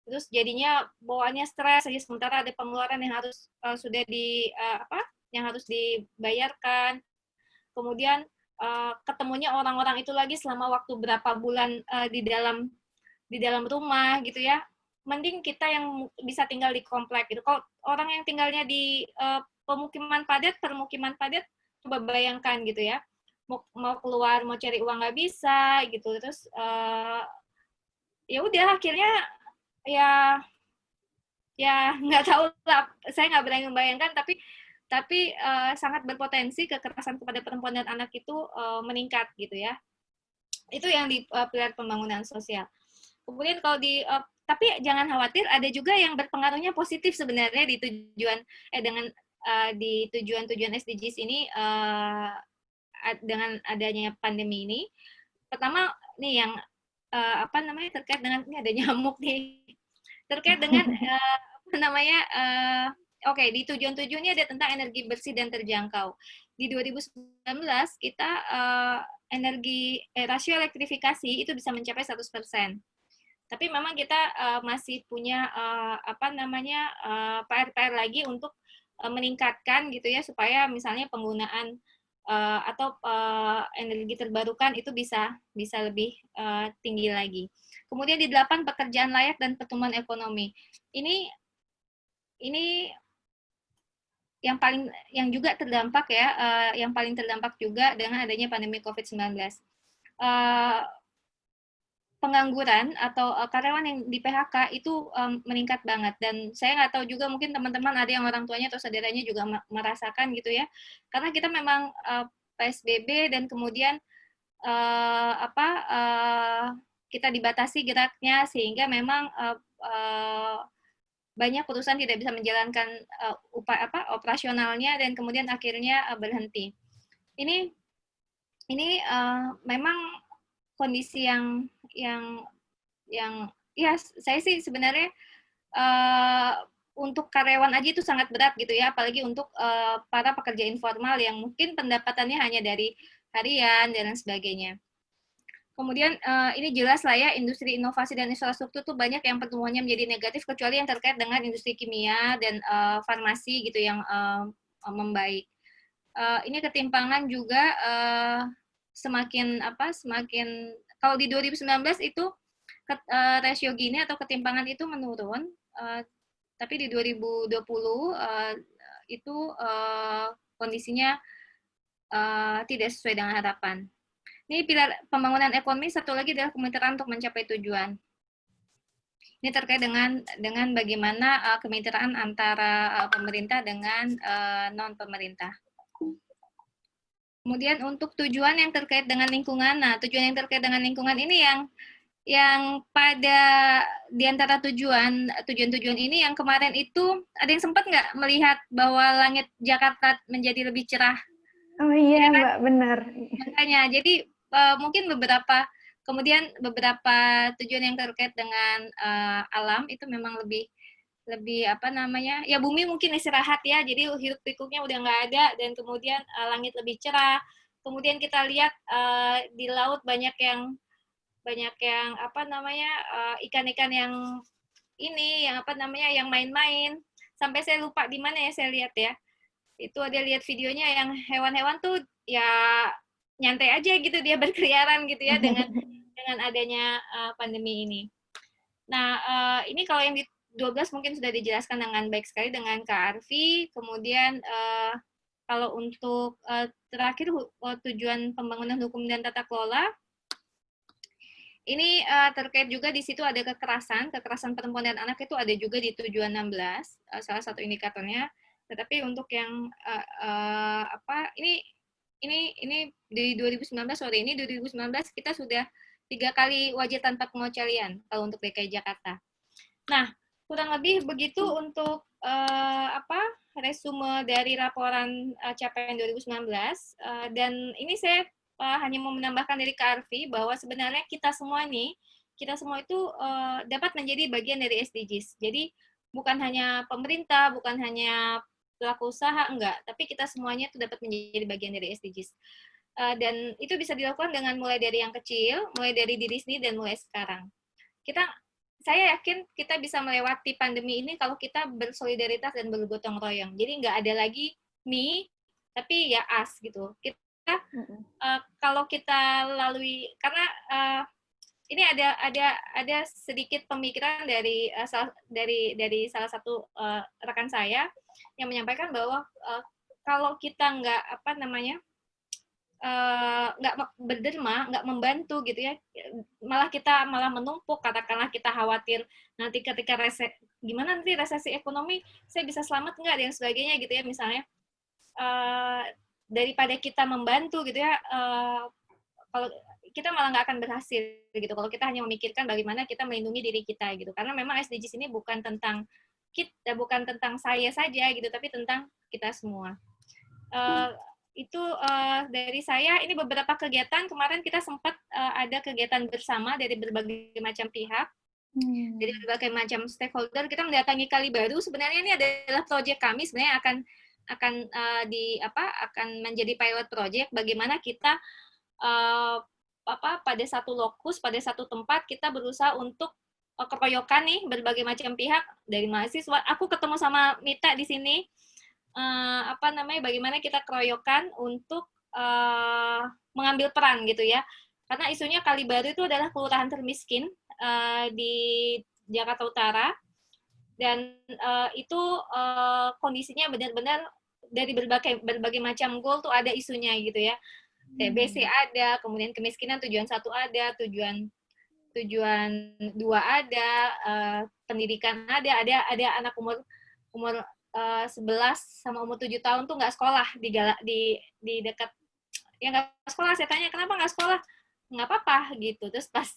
Terus jadinya bawaannya stres, sementara ada pengeluaran yang harus yang harus dibayarkan. Kemudian ketemunya orang-orang itu lagi selama waktu berapa bulan di dalam rumah gitu ya. Mending kita yang bisa tinggal di komplek gitu. Kalau orang yang tinggalnya di permukiman padat, coba bayangkan gitu ya. Mau keluar, mau cari uang nggak bisa gitu. Terus ya udah akhirnya ya nggak tahu lah. Saya nggak berani membayangkan, tapi sangat berpotensi kekerasan kepada perempuan dan anak itu meningkat gitu ya. Itu yang di pilar pembangunan sosial. Kemudian kalau tapi jangan khawatir, ada juga yang berpengaruhnya positif sebenarnya di tujuan SDGs ini dengan adanya pandemi ini. Pertama nih yang terkait dengan ini ada nyamuk nih, terkait dengan oke, di tujuan-tujuan ini ada tentang energi bersih dan terjangkau. Di 2019 kita rasio elektrifikasi itu bisa mencapai 100%. Tapi memang kita masih punya PR-PR lagi untuk meningkatkan gitu ya, supaya misalnya penggunaan atau energi terbarukan itu bisa lebih tinggi lagi. Kemudian di 8, pekerjaan layak dan pertumbuhan ekonomi. Ini yang juga terdampak ya, yang paling terdampak juga dengan adanya pandemi COVID-19. Pengangguran atau karyawan yang di PHK itu meningkat banget, dan saya nggak tahu juga, mungkin teman-teman ada yang orang tuanya atau saudaranya juga merasakan gitu ya, karena kita memang PSBB dan kemudian kita dibatasi geraknya, sehingga memang banyak perusahaan tidak bisa menjalankan operasionalnya, dan kemudian akhirnya berhenti. Ini memang kondisi yang ya, saya sih sebenarnya untuk karyawan aja itu sangat berat gitu ya, apalagi untuk para pekerja informal yang mungkin pendapatannya hanya dari harian dan lain sebagainya. Kemudian ini jelas lah ya, industri inovasi dan infrastruktur tuh banyak yang pertumbuhannya menjadi negatif, kecuali yang terkait dengan industri kimia dan farmasi gitu yang membaik. Ini ketimpangan juga semakin kalau di 2019 itu rasio Gini atau ketimpangan itu menurun, tapi di 2020 itu kondisinya tidak sesuai dengan harapan. Ini pilar pembangunan ekonomi, satu lagi adalah kemitraan untuk mencapai tujuan. Ini terkait dengan bagaimana kemitraan antara pemerintah dengan non-pemerintah. Kemudian untuk tujuan yang terkait dengan lingkungan, nah tujuan yang terkait dengan lingkungan ini yang pada di antara tujuan-tujuan ini yang kemarin itu ada yang sempat nggak melihat bahwa langit Jakarta menjadi lebih cerah? Oh iya, Mbak, benar. Makanya, jadi mungkin beberapa tujuan yang terkait dengan alam itu memang lebih ya, bumi mungkin istirahat ya, jadi hiruk pikuknya udah nggak ada, dan kemudian langit lebih cerah. Kemudian kita lihat di laut banyak yang ikan-ikan yang yang main-main, sampai saya lupa di mana ya saya lihat ya, itu ada lihat videonya yang hewan-hewan tuh ya nyantai aja gitu, dia berkeliaran gitu ya dengan adanya pandemi ini. Nah, ini kalau yang di 12 mungkin sudah dijelaskan dengan baik sekali dengan Kak Arfi. Kemudian kalau untuk terakhir tujuan pembangunan hukum dan tata kelola, ini terkait juga di situ ada kekerasan perempuan dan anak, itu ada juga di tujuan 16, salah satu indikatornya. Tetapi untuk yang ini di 2019 kita sudah 3 kali wajib tanpa pengecualian kalau untuk DKI Jakarta. Nah, kurang lebih begitu untuk resume dari laporan capaian 2019, dan ini saya hanya mau menambahkan dari Kak Arfi bahwa sebenarnya kita semua itu dapat menjadi bagian dari SDGs. Jadi bukan hanya pemerintah, bukan hanya pelaku usaha, enggak, tapi kita semuanya itu dapat menjadi bagian dari SDGs. Dan itu bisa dilakukan dengan mulai dari yang kecil, mulai dari diri sendiri, dan mulai sekarang. Saya yakin kita bisa melewati pandemi ini kalau kita bersolidaritas dan bergotong royong. Jadi nggak ada lagi me, tapi ya us gitu. Kita kalau kita lalui, karena ini ada sedikit pemikiran dari salah satu rekan saya yang menyampaikan bahwa kalau kita nggak nggak berderma, nggak membantu gitu ya, kita malah menumpuk, katakanlah kita khawatir nanti ketika gimana nanti resesi ekonomi, saya bisa selamat nggak dan sebagainya gitu ya, misalnya daripada kita membantu gitu ya, kalau kita malah nggak akan berhasil gitu kalau kita hanya memikirkan bagaimana kita melindungi diri kita gitu, karena memang SDGs ini bukan tentang kita, bukan tentang saya saja gitu, tapi tentang kita semua. Itu dari saya. Ini beberapa kegiatan kemarin kita sempat ada kegiatan bersama dari berbagai macam pihak. Dari berbagai macam stakeholder kita mendatangi Kali Baru. Sebenarnya ini adalah proyek kami, sebenarnya akan menjadi pilot project bagaimana kita pada satu lokus, pada satu tempat kita berusaha untuk keroyokan nih berbagai macam pihak dari mahasiswa. Aku ketemu sama Mita di sini. Bagaimana kita keroyokan untuk mengambil peran gitu ya. Karena isunya Kali Baru itu adalah kelurahan termiskin di Jakarta Utara, dan itu kondisinya benar-benar dari berbagai macam goal tuh ada isunya gitu ya. TBC ada, kemudian kemiskinan tujuan 1 ada, tujuan 2 ada, pendidikan ada anak umur 11 sama umur 7 tahun tuh nggak sekolah di dekat, ya nggak sekolah. Saya tanya kenapa nggak sekolah, nggak apa-apa gitu. Terus pas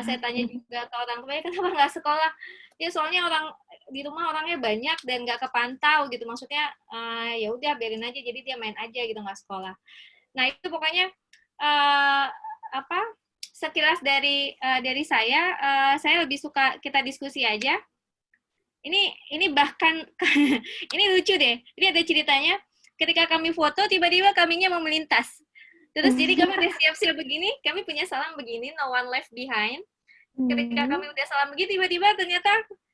saya tanya juga ke orang tuanya kenapa nggak sekolah, ya soalnya orang di rumah orangnya banyak dan nggak kepantau gitu. Maksudnya ya udah biarin aja, jadi dia main aja gitu, nggak sekolah. Nah itu pokoknya sekilas dari saya lebih suka kita diskusi aja. Ini bahkan ini lucu deh. Ini ada ceritanya. Ketika kami foto, tiba-tiba kambingnya mau melintas. Terus jadi kami udah siap-siap begini, kami punya salam begini, no one left behind. Ketika kami udah salam begini, tiba-tiba ternyata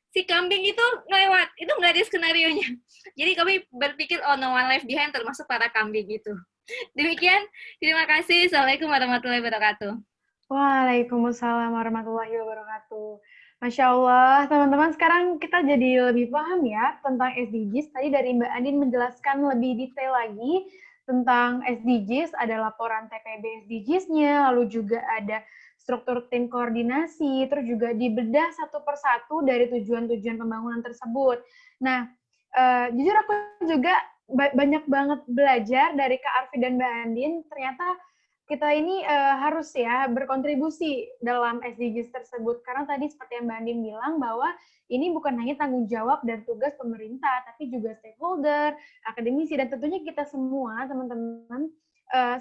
si kambing itu lewat. Itu nggak ada skenario-nya. Jadi kami berpikir, oh no one left behind, termasuk para kambing gitu. Demikian, terima kasih. Assalamualaikum warahmatullahi wabarakatuh. Waalaikumsalam warahmatullahi wabarakatuh. Masya Allah, teman-teman, sekarang kita jadi lebih paham ya tentang SDGs. Tadi dari Mbak Andin menjelaskan lebih detail lagi tentang SDGs, ada laporan TPB SDGs-nya, lalu juga ada struktur tim koordinasi, terus juga dibedah satu persatu dari tujuan-tujuan pembangunan tersebut. Nah, jujur aku juga banyak banget belajar dari Kak Arfi dan Mbak Andin. Ternyata kita ini harus ya berkontribusi dalam SDGs tersebut. Karena tadi seperti yang Mbak Andin bilang bahwa ini bukan hanya tanggung jawab dan tugas pemerintah, tapi juga stakeholder, akademisi, dan tentunya kita semua, teman-teman,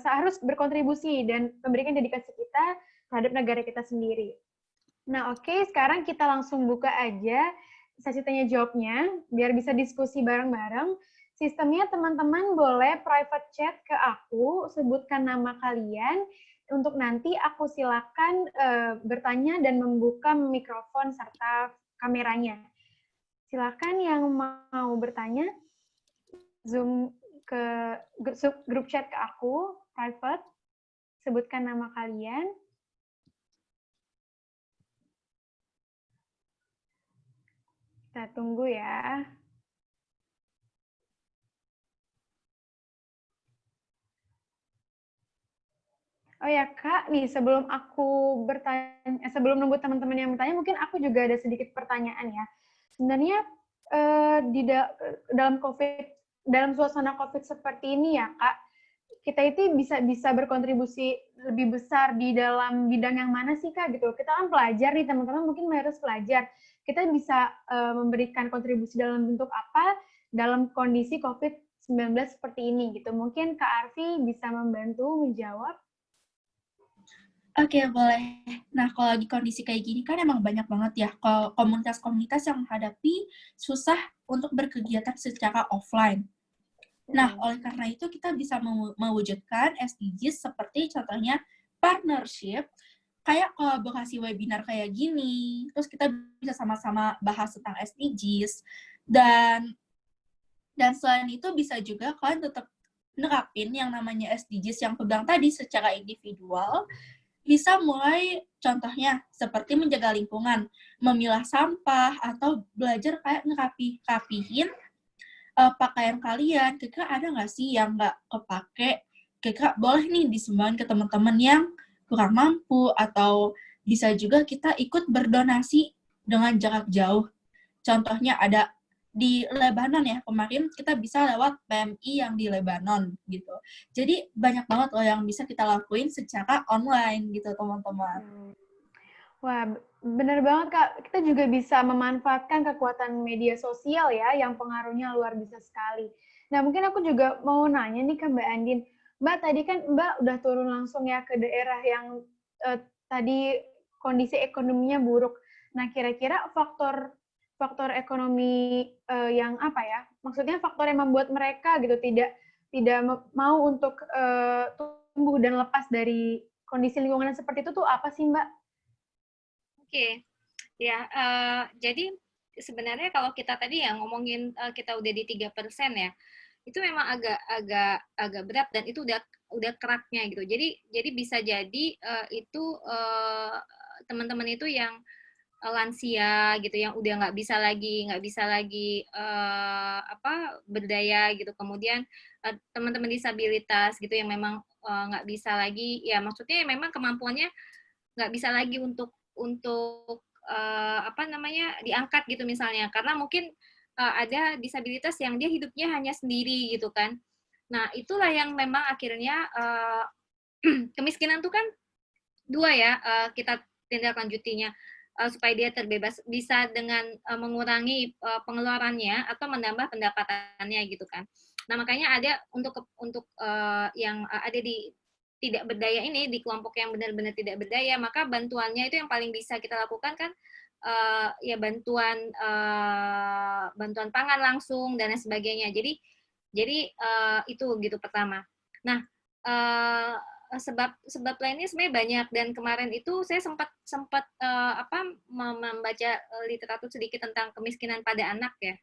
harus berkontribusi dan memberikan dedikasi kita terhadap negara kita sendiri. Nah, oke, sekarang kita langsung buka aja sesi tanya jawabnya, biar bisa diskusi bareng-bareng. Sistemnya teman-teman boleh private chat ke aku, sebutkan nama kalian, untuk nanti aku silakan bertanya dan membuka mikrofon serta kameranya. Silakan yang mau bertanya, Zoom ke grup chat ke aku, private, sebutkan nama kalian. Kita tunggu ya. Oh ya Kak, nih sebelum aku bertanya, sebelum nunggu teman-teman yang bertanya, mungkin aku juga ada sedikit pertanyaan ya. Sebenarnya dalam suasana COVID seperti ini ya Kak, kita itu bisa berkontribusi lebih besar di dalam bidang yang mana sih Kak gitu. Kita kan pelajar nih teman-teman, mungkin mayoritas pelajar. Kita bisa memberikan kontribusi dalam bentuk apa dalam kondisi COVID-19 seperti ini gitu. Mungkin Kak Arfi bisa membantu menjawab. Oke, boleh. Nah, kalau lagi kondisi kayak gini kan emang banyak banget ya komunitas-komunitas yang menghadapi susah untuk berkegiatan secara offline. Nah, oleh karena itu kita bisa mewujudkan SDGs seperti contohnya partnership, kayak kolaborasi webinar kayak gini, terus kita bisa sama-sama bahas tentang SDGs, dan selain itu bisa juga kalian tetap nerapin yang namanya SDGs yang pegang tadi secara individual. Bisa mulai contohnya seperti menjaga lingkungan, memilah sampah, atau belajar kayak ngerapihin pakaian kalian. Kira-kira ada nggak sih yang nggak kepake? Kira-kira boleh nih disumbangkan ke teman-teman yang kurang mampu, atau bisa juga kita ikut berdonasi dengan jarak jauh. Contohnya ada di Lebanon ya, kemarin kita bisa lewat PMI yang di Lebanon gitu. Jadi banyak banget loh yang bisa kita lakuin secara online gitu teman-teman. Wah, benar banget Kak. Kita juga bisa memanfaatkan kekuatan media sosial ya, yang pengaruhnya luar biasa sekali. Nah, mungkin aku juga mau nanya nih ke Mbak Andin. Mbak, tadi kan Mbak udah turun langsung ya ke daerah yang tadi kondisi ekonominya buruk. Nah, kira-kira faktor ekonomi yang apa ya? Maksudnya faktor yang membuat mereka gitu tidak mau untuk tumbuh dan lepas dari kondisi lingkungan seperti itu tuh apa sih, Mbak? Oke, ya. Jadi sebenarnya kalau kita tadi ya ngomongin kita udah di 3% ya, itu memang agak berat dan itu udah keraknya gitu. Jadi bisa jadi itu teman-teman itu yang lansia gitu, yang udah nggak bisa lagi berdaya gitu. Kemudian teman-teman disabilitas gitu yang memang nggak bisa lagi, ya maksudnya memang kemampuannya nggak bisa lagi untuk diangkat gitu misalnya, karena mungkin ada disabilitas yang dia hidupnya hanya sendiri gitu kan. Nah itulah yang memang akhirnya kemiskinan tuh kan dua ya, kita tindak lanjutinya supaya dia terbebas, bisa dengan mengurangi pengeluarannya atau menambah pendapatannya gitu kan. Nah makanya ada untuk yang ada di tidak berdaya ini, di kelompok yang benar-benar tidak berdaya, maka bantuannya itu yang paling bisa kita lakukan kan ya bantuan pangan langsung dan lain sebagainya. Jadi itu gitu pertama. Nah sebab lainnya sebenarnya banyak, dan kemarin itu saya sempat membaca literatur sedikit tentang kemiskinan pada anak ya.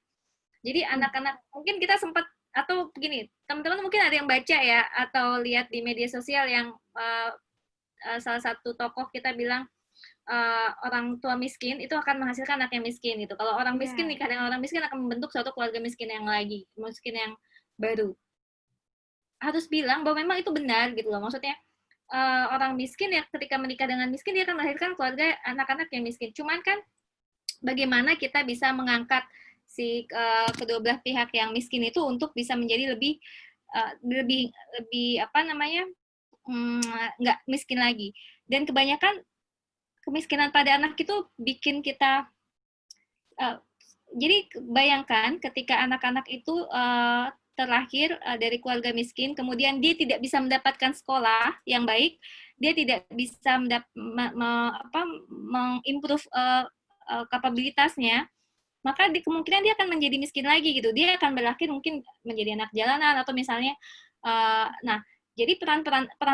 Jadi anak-anak mungkin kita sempat, atau begini, teman-teman mungkin ada yang baca ya atau lihat di media sosial yang salah satu tokoh kita bilang orang tua miskin itu akan menghasilkan anak yang miskin gitu. Kalau orang miskin nikah dengan orang miskin akan membentuk suatu keluarga miskin yang baru. Harus bilang bahwa memang itu benar gitu loh. Maksudnya orang miskin ya ketika menikah dengan miskin dia akan melahirkan keluarga anak-anak yang miskin. Cuman kan bagaimana kita bisa mengangkat si kedua belah pihak yang miskin itu untuk bisa menjadi lebih nggak miskin lagi. Dan kebanyakan kemiskinan pada anak itu bikin kita jadi bayangkan ketika anak-anak itu terlahir dari keluarga miskin, kemudian dia tidak bisa mendapatkan sekolah yang baik, dia tidak bisa mengimprove kapabilitasnya, maka kemungkinan dia akan menjadi miskin lagi gitu. Dia akan berakhir mungkin menjadi anak jalanan atau misalnya, nah jadi peran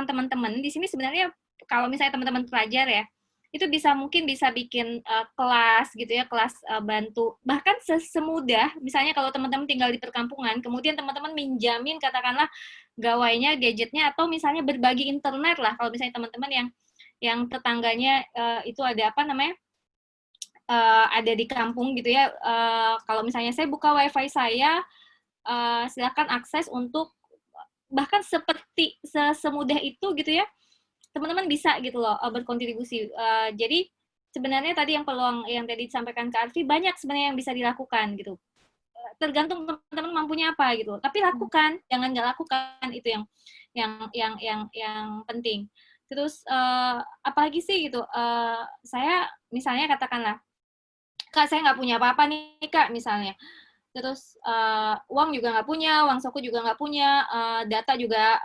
teman-teman di sini sebenarnya kalau misalnya teman-teman pelajar ya, itu mungkin bisa bikin kelas gitu ya, kelas bantu. Bahkan semudah, misalnya kalau teman-teman tinggal di perkampungan, kemudian teman-teman minjamin katakanlah gawainya, gadgetnya, atau misalnya berbagi internet lah, kalau misalnya teman-teman yang tetangganya itu ada ada di kampung gitu ya, kalau misalnya saya buka wifi saya, silakan akses untuk, bahkan seperti semudah itu gitu ya, teman-teman bisa gitu loh berkontribusi. Jadi sebenarnya tadi yang peluang yang tadi disampaikan Kak Arfi, banyak sebenarnya yang bisa dilakukan gitu. Tergantung teman-teman mampunya apa gitu. Tapi lakukan, jangan nggak lakukan, itu yang penting. Terus apalagi sih gitu. Saya misalnya katakanlah, Kak saya nggak punya apa-apa nih Kak misalnya. Terus uang juga nggak punya, uang saku juga nggak punya, data juga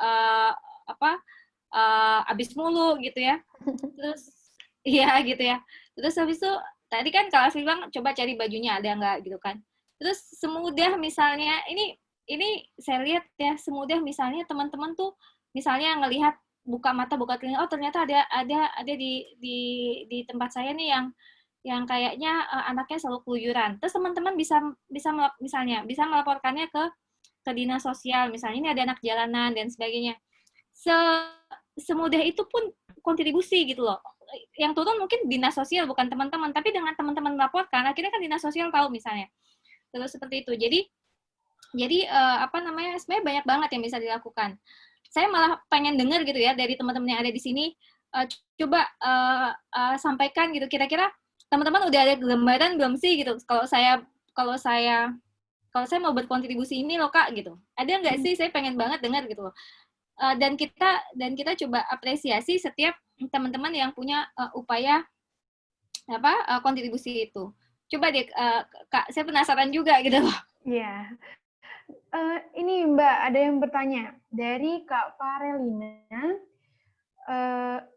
habis mulu gitu ya. Terus iya gitu ya. Terus habis itu tadi kan kalau Afif bilang coba cari bajunya ada nggak gitu kan. Terus semudah misalnya ini saya lihat ya, semudah misalnya teman-teman tuh misalnya ngelihat, buka mata buka telinga, oh ternyata ada di tempat saya nih yang kayaknya anaknya selalu keluyuran. Terus teman-teman misalnya bisa melaporkannya ke dinas sosial, misalnya ini ada anak jalanan dan sebagainya. Semudah itu pun kontribusi gitu loh. Yang turun mungkin dinas sosial bukan teman-teman, tapi dengan teman-teman melaporkan akhirnya kan dinas sosial tahu misalnya. Terus seperti itu. Jadi sebenarnya banyak banget yang bisa dilakukan. Saya malah pengen dengar gitu ya dari teman-teman yang ada di sini, coba sampaikan gitu, kira-kira teman-teman udah ada gambaran belum sih gitu, kalau saya mau berkontribusi ini loh Kak gitu. Ada nggak sih? Saya pengen banget dengar gitu loh. Dan kita coba apresiasi setiap teman-teman yang punya upaya kontribusi itu. Coba deh Kak, saya penasaran juga gitu loh. Iya. Ini Mbak, ada yang bertanya dari Kak Farelina.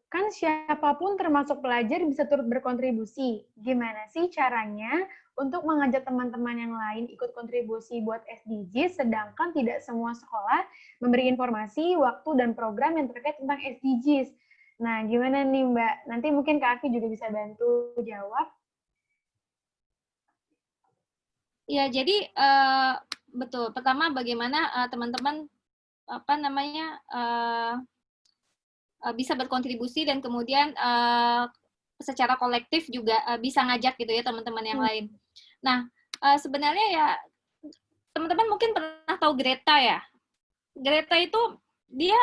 kan siapapun termasuk pelajar bisa turut berkontribusi. Gimana sih caranya untuk mengajak teman-teman yang lain ikut kontribusi buat SDGs, sedangkan tidak semua sekolah memberi informasi, waktu, dan program yang terkait tentang SDGs. Nah, gimana nih Mbak? Nanti mungkin Kak Aki juga bisa bantu jawab. Ya, jadi betul. Pertama, bagaimana teman-teman bisa berkontribusi dan kemudian secara kolektif juga bisa ngajak gitu ya teman-teman yang lain. Nah, sebenarnya ya teman-teman mungkin pernah tahu Greta ya. Greta itu dia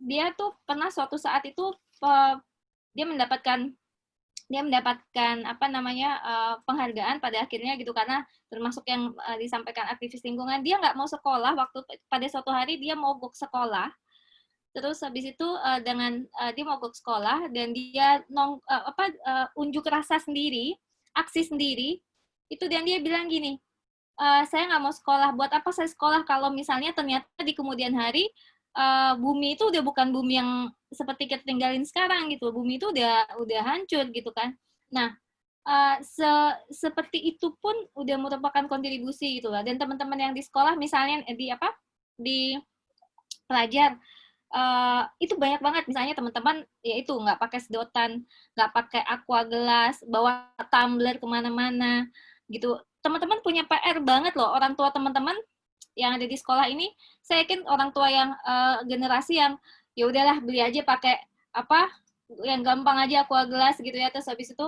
dia tuh pernah suatu saat itu dia mendapatkan penghargaan pada akhirnya gitu, karena termasuk yang disampaikan aktivis lingkungan. Dia nggak mau sekolah waktu pada suatu hari dia mogok sekolah. Terus habis itu dia mogok sekolah dan dia unjuk rasa sendiri, aksi sendiri itu, dan dia bilang gini, saya nggak mau sekolah. Buat apa saya sekolah kalau misalnya ternyata di kemudian hari bumi itu udah bukan bumi yang seperti kita tinggalin sekarang gitu. Bumi itu udah hancur gitu kan. Nah, seperti itu pun udah merupakan kontribusi gitu lah. Dan teman-teman yang di sekolah misalnya di pelajar itu banyak banget, misalnya teman-teman ya itu nggak pakai sedotan, nggak pakai aqua gelas, bawa tumbler kemana-mana gitu. Teman-teman punya PR banget loh, orang tua teman-teman yang ada di sekolah ini. Saya yakin orang tua yang generasi yang ya udahlah beli aja pakai yang gampang aja, aqua gelas gitu ya, terus habis itu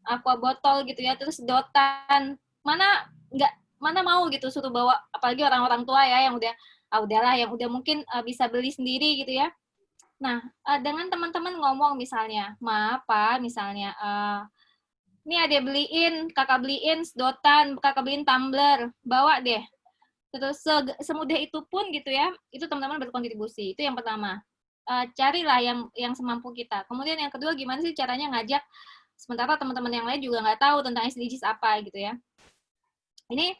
aqua botol gitu ya, terus sedotan, mana mau gitu suruh bawa, apalagi orang-orang tua ya yang udahlah yang udah mungkin bisa beli sendiri gitu ya. Nah, dengan teman-teman ngomong misalnya, misalnya ini ada kakak beliin sedotan, kakak beliin tumbler, bawa deh. Terus semudah itu pun gitu ya, itu teman-teman berkontribusi. Itu yang pertama. Carilah yang semampu kita. Kemudian yang kedua, gimana sih caranya ngajak sementara teman-teman yang lain juga nggak tahu tentang SDGs apa gitu ya. Ini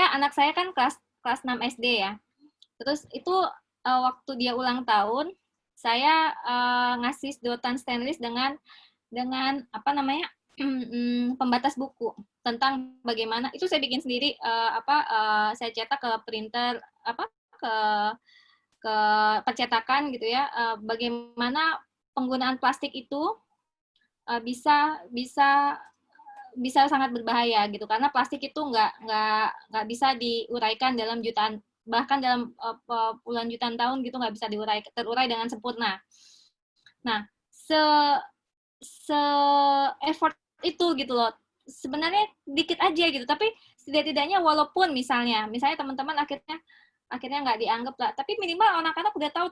anak saya kan kelas 6 SD ya. Terus itu waktu dia ulang tahun, saya ngasih sedotan stainless dengan pembatas buku tentang bagaimana itu saya bikin sendiri, saya cetak ke printer, ke percetakan gitu ya, bagaimana penggunaan plastik itu bisa sangat berbahaya gitu, karena plastik itu nggak bisa diuraikan dalam jutaan, bahkan dalam puluhan jutaan tahun gitu nggak bisa terurai dengan sempurna. Nah, effort itu gitu loh, sebenarnya dikit aja gitu, tapi setidak-tidaknya walaupun misalnya teman-teman akhirnya nggak dianggap lah, tapi minimal anak-anak udah tahu,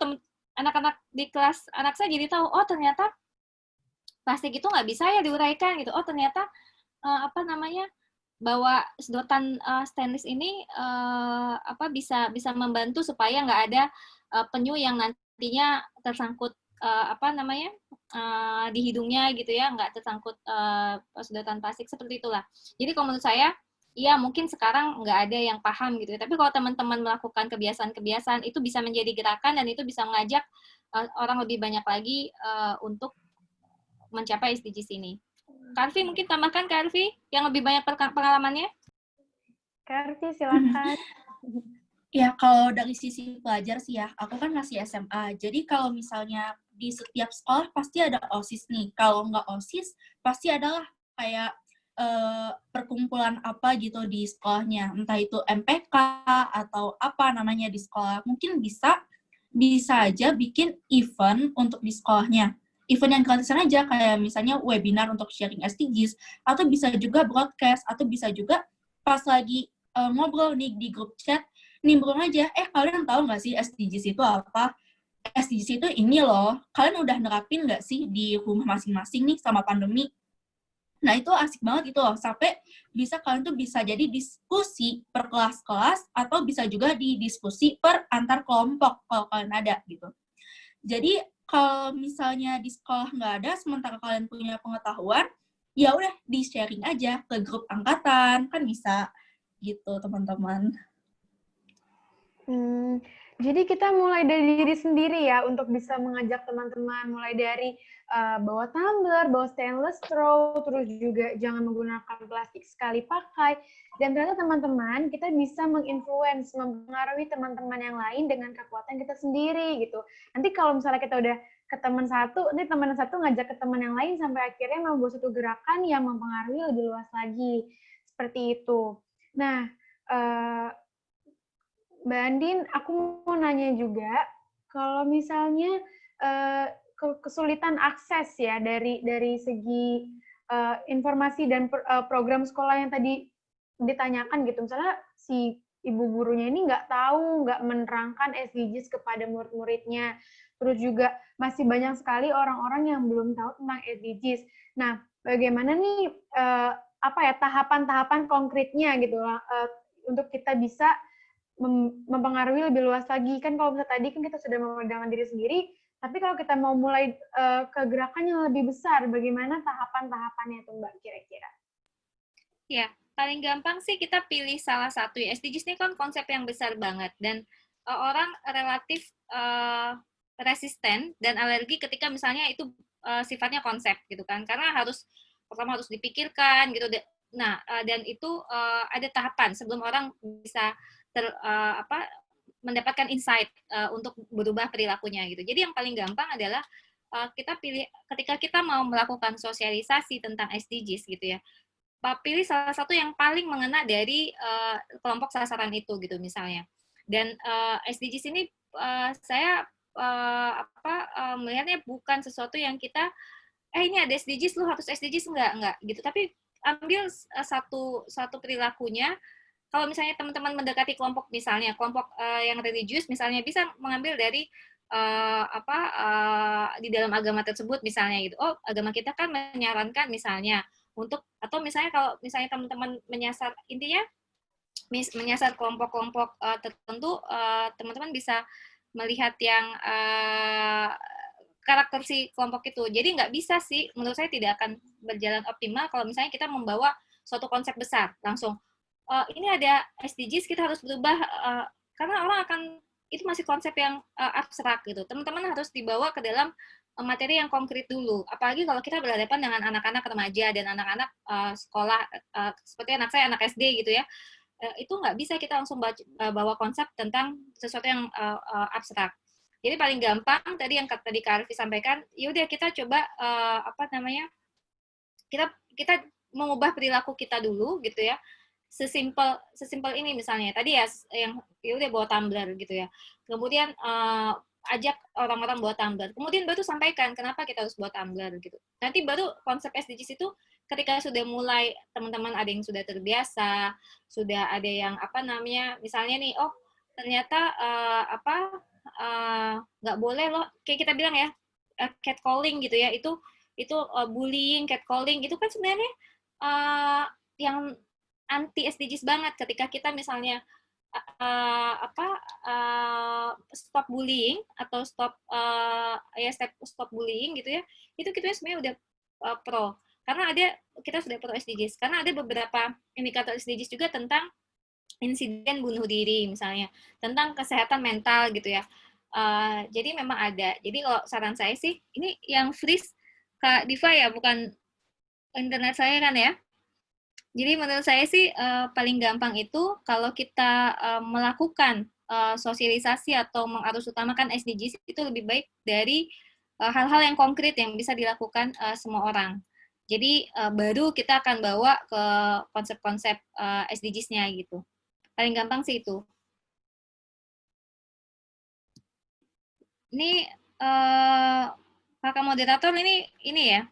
anak-anak di kelas anak saya jadi tahu, oh ternyata plastik itu nggak bisa ya diuraikan gitu, oh ternyata bawa sedotan stainless ini bisa membantu supaya nggak ada penyu yang nantinya tersangkut di hidungnya gitu ya, nggak tersangkut sedotan plastik, seperti itulah. Jadi kalau menurut saya, ya mungkin sekarang nggak ada yang paham gitu ya, tapi kalau teman-teman melakukan kebiasaan-kebiasaan itu bisa menjadi gerakan dan itu bisa mengajak orang lebih banyak lagi untuk mencapai SDGs ini. Karvi, mungkin tambahkan Karvi yang lebih banyak pengalamannya. Karvi, silakan. Ya, kalau dari sisi pelajar sih ya, aku kan masih SMA. Jadi kalau misalnya di setiap sekolah pasti ada OSIS nih. Kalau nggak OSIS, pasti adalah kayak perkumpulan apa gitu di sekolahnya. Entah itu MPK atau apa namanya di sekolah. Mungkin bisa aja bikin event untuk di sekolahnya. Event yang gratisan aja, kayak misalnya webinar untuk sharing SDGs, atau bisa juga broadcast, atau bisa juga pas lagi ngobrol nih di grup chat, nimbrung aja, kalian tahu nggak sih SDGs itu apa? SDGs itu ini loh, kalian udah nerapin nggak sih di rumah masing-masing nih sama pandemi? Nah, itu asik banget gitu loh, sampai kalian tuh bisa jadi diskusi per kelas-kelas, atau bisa juga di diskusi per antar kelompok kalau kalian ada gitu. Jadi, kalau misalnya di sekolah nggak ada, sementara kalian punya pengetahuan, ya udah di-sharing aja ke grup angkatan, kan bisa gitu teman-teman. Jadi kita mulai dari diri sendiri ya untuk bisa mengajak teman-teman, mulai dari bawa tumbler, bawa stainless straw, terus juga jangan menggunakan plastik sekali pakai. Dan ternyata teman-teman, kita bisa menginfluence, mempengaruhi teman-teman yang lain dengan kekuatan kita sendiri gitu. Nanti kalau misalnya kita udah ke teman satu, nanti teman satu ngajak ke teman yang lain sampai akhirnya membuat satu gerakan yang mempengaruhi lebih luas lagi. Seperti itu. Nah, Mbak Andin, aku mau nanya juga, kalau misalnya kesulitan akses ya dari segi informasi dan program sekolah yang tadi ditanyakan gitu, misalnya si ibu gurunya ini nggak tahu, nggak menerangkan SDGs kepada murid-muridnya, terus juga masih banyak sekali orang-orang yang belum tahu tentang SDGs. Nah, bagaimana nih apa ya tahapan-tahapan konkretnya gitu untuk kita bisa mempengaruhi lebih luas lagi. Kan kalau misalnya tadi kan kita sudah memegangkan diri sendiri, tapi kalau kita mau mulai ke gerakan yang lebih besar, bagaimana tahapan-tahapannya tuh Mbak kira-kira? Ya, paling gampang sih kita pilih salah satu ya. SDGs ini kan konsep yang besar banget dan orang relatif resisten dan alergi ketika misalnya itu sifatnya konsep gitu kan. Karena pertama harus dipikirkan gitu. Nah, dan itu ada tahapan sebelum orang bisa mendapatkan insight untuk berubah perilakunya gitu. Jadi yang paling gampang adalah kita pilih ketika kita mau melakukan sosialisasi tentang SDGs gitu ya. Pilih salah satu yang paling mengena dari kelompok sasaran itu gitu misalnya. Dan SDGs ini saya melihatnya bukan sesuatu yang kita ini ada SDGs lu harus SDGs enggak gitu. Tapi ambil satu perilakunya. Kalau misalnya teman-teman mendekati kelompok misalnya kelompok yang religius misalnya bisa mengambil dari di dalam agama tersebut misalnya gitu. Oh, agama kita kan menyarankan misalnya untuk atau misalnya kalau misalnya teman-teman menyasar intinya menyasar kelompok-kelompok tertentu teman-teman bisa melihat yang karakter si kelompok itu. Jadi nggak bisa sih menurut saya tidak akan berjalan optimal kalau misalnya kita membawa suatu konsep besar langsung ini ada SDGs kita harus berubah karena orang akan itu masih konsep yang abstrak gitu. Teman-teman harus dibawa ke dalam materi yang konkret dulu. Apalagi kalau kita berhadapan dengan anak-anak remaja dan anak-anak sekolah seperti anak saya anak SD gitu ya. Itu nggak bisa kita langsung bawa konsep tentang sesuatu yang abstrak. Jadi paling gampang tadi yang tadi Kak Arfi sampaikan, yaudah kita coba kita mengubah perilaku kita dulu gitu ya. Sesimpel ini misalnya tadi ya yang udah bawa tumbler gitu ya kemudian ajak orang-orang bawa tumbler kemudian baru sampaikan kenapa kita harus bawa tumbler gitu nanti baru konsep SDGs itu ketika sudah mulai teman-teman ada yang sudah terbiasa sudah ada yang misalnya nih oh ternyata nggak boleh loh kayak kita bilang ya catcalling gitu ya itu bullying catcalling itu kan sebenarnya yang anti SDGs banget ketika kita misalnya stop bullying atau stop bullying gitu ya itu kita sebenarnya udah pro karena kita sudah pro SDGs karena ada beberapa indikator SDGs juga tentang insiden bunuh diri misalnya tentang kesehatan mental gitu ya jadi memang ada jadi kalau saran saya sih ini yang freeze Kak Diva ya bukan internet saya kan ya. Jadi menurut saya sih paling gampang itu kalau kita melakukan sosialisasi atau mengarus utamakan SDGs itu lebih baik dari hal-hal yang konkret yang bisa dilakukan semua orang. Jadi baru kita akan bawa ke konsep-konsep SDGs-nya gitu. Paling gampang sih itu. Ini kakak moderator ini ya.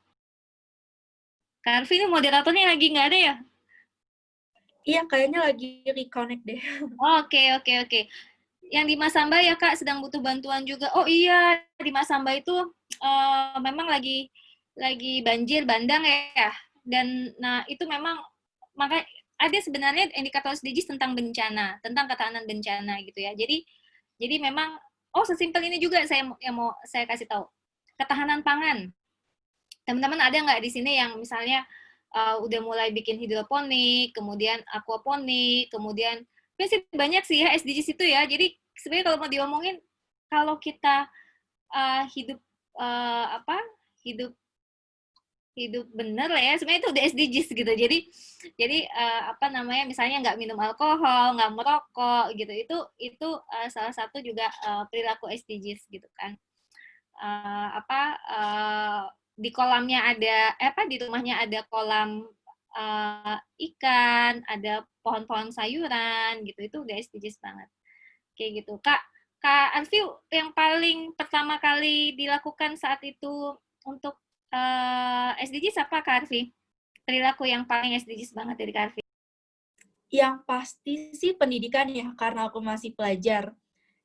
Kak Arfi ini moderatornya lagi nggak ada ya? Iya, kayaknya lagi reconnect deh. Oke. Yang di Masamba ya Kak sedang butuh bantuan juga. Oh iya, di Masamba itu memang lagi banjir bandang ya. Dan nah itu memang maka ada sebenarnya indikator SDGs tentang bencana, tentang ketahanan bencana gitu ya. Jadi memang sesimpel ini juga yang mau saya kasih tahu. Ketahanan pangan. Teman-teman ada nggak di sini yang misalnya udah mulai bikin hidroponik, kemudian aquaponik, kemudian banyak sih ya SDGs itu ya. Jadi sebenarnya kalau mau diomongin, kalau kita hidup hidup hidup bener lah ya, sebenarnya itu udah SDGs gitu. Jadi misalnya nggak minum alkohol, nggak merokok gitu, itu salah satu juga perilaku SDGs gitu kan. Di kolamnya ada di rumahnya ada kolam ikan, ada pohon-pohon sayuran gitu, itu udah SDGs banget kayak gitu. Kak Alfi, yang paling pertama kali dilakukan saat itu untuk SDGs apa, Kak Alfi? Perilaku yang paling SDGs banget dari Kak Alfi? Yang pasti sih pendidikan ya, karena aku masih pelajar.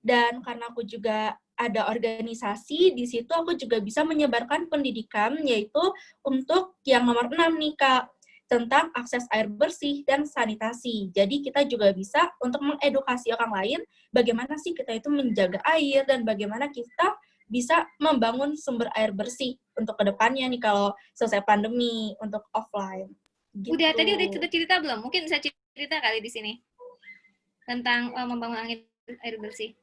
Dan karena aku juga ada organisasi, di situ aku juga bisa menyebarkan pendidikan, yaitu untuk yang nomor 6 nih, Kak, tentang akses air bersih dan sanitasi. Jadi kita juga bisa untuk mengedukasi orang lain bagaimana sih kita itu menjaga air dan bagaimana kita bisa membangun sumber air bersih untuk kedepannya nih kalau selesai pandemi untuk offline. Gitu. Tadi udah cerita belum? Mungkin bisa cerita kali di sini tentang membangun air bersih.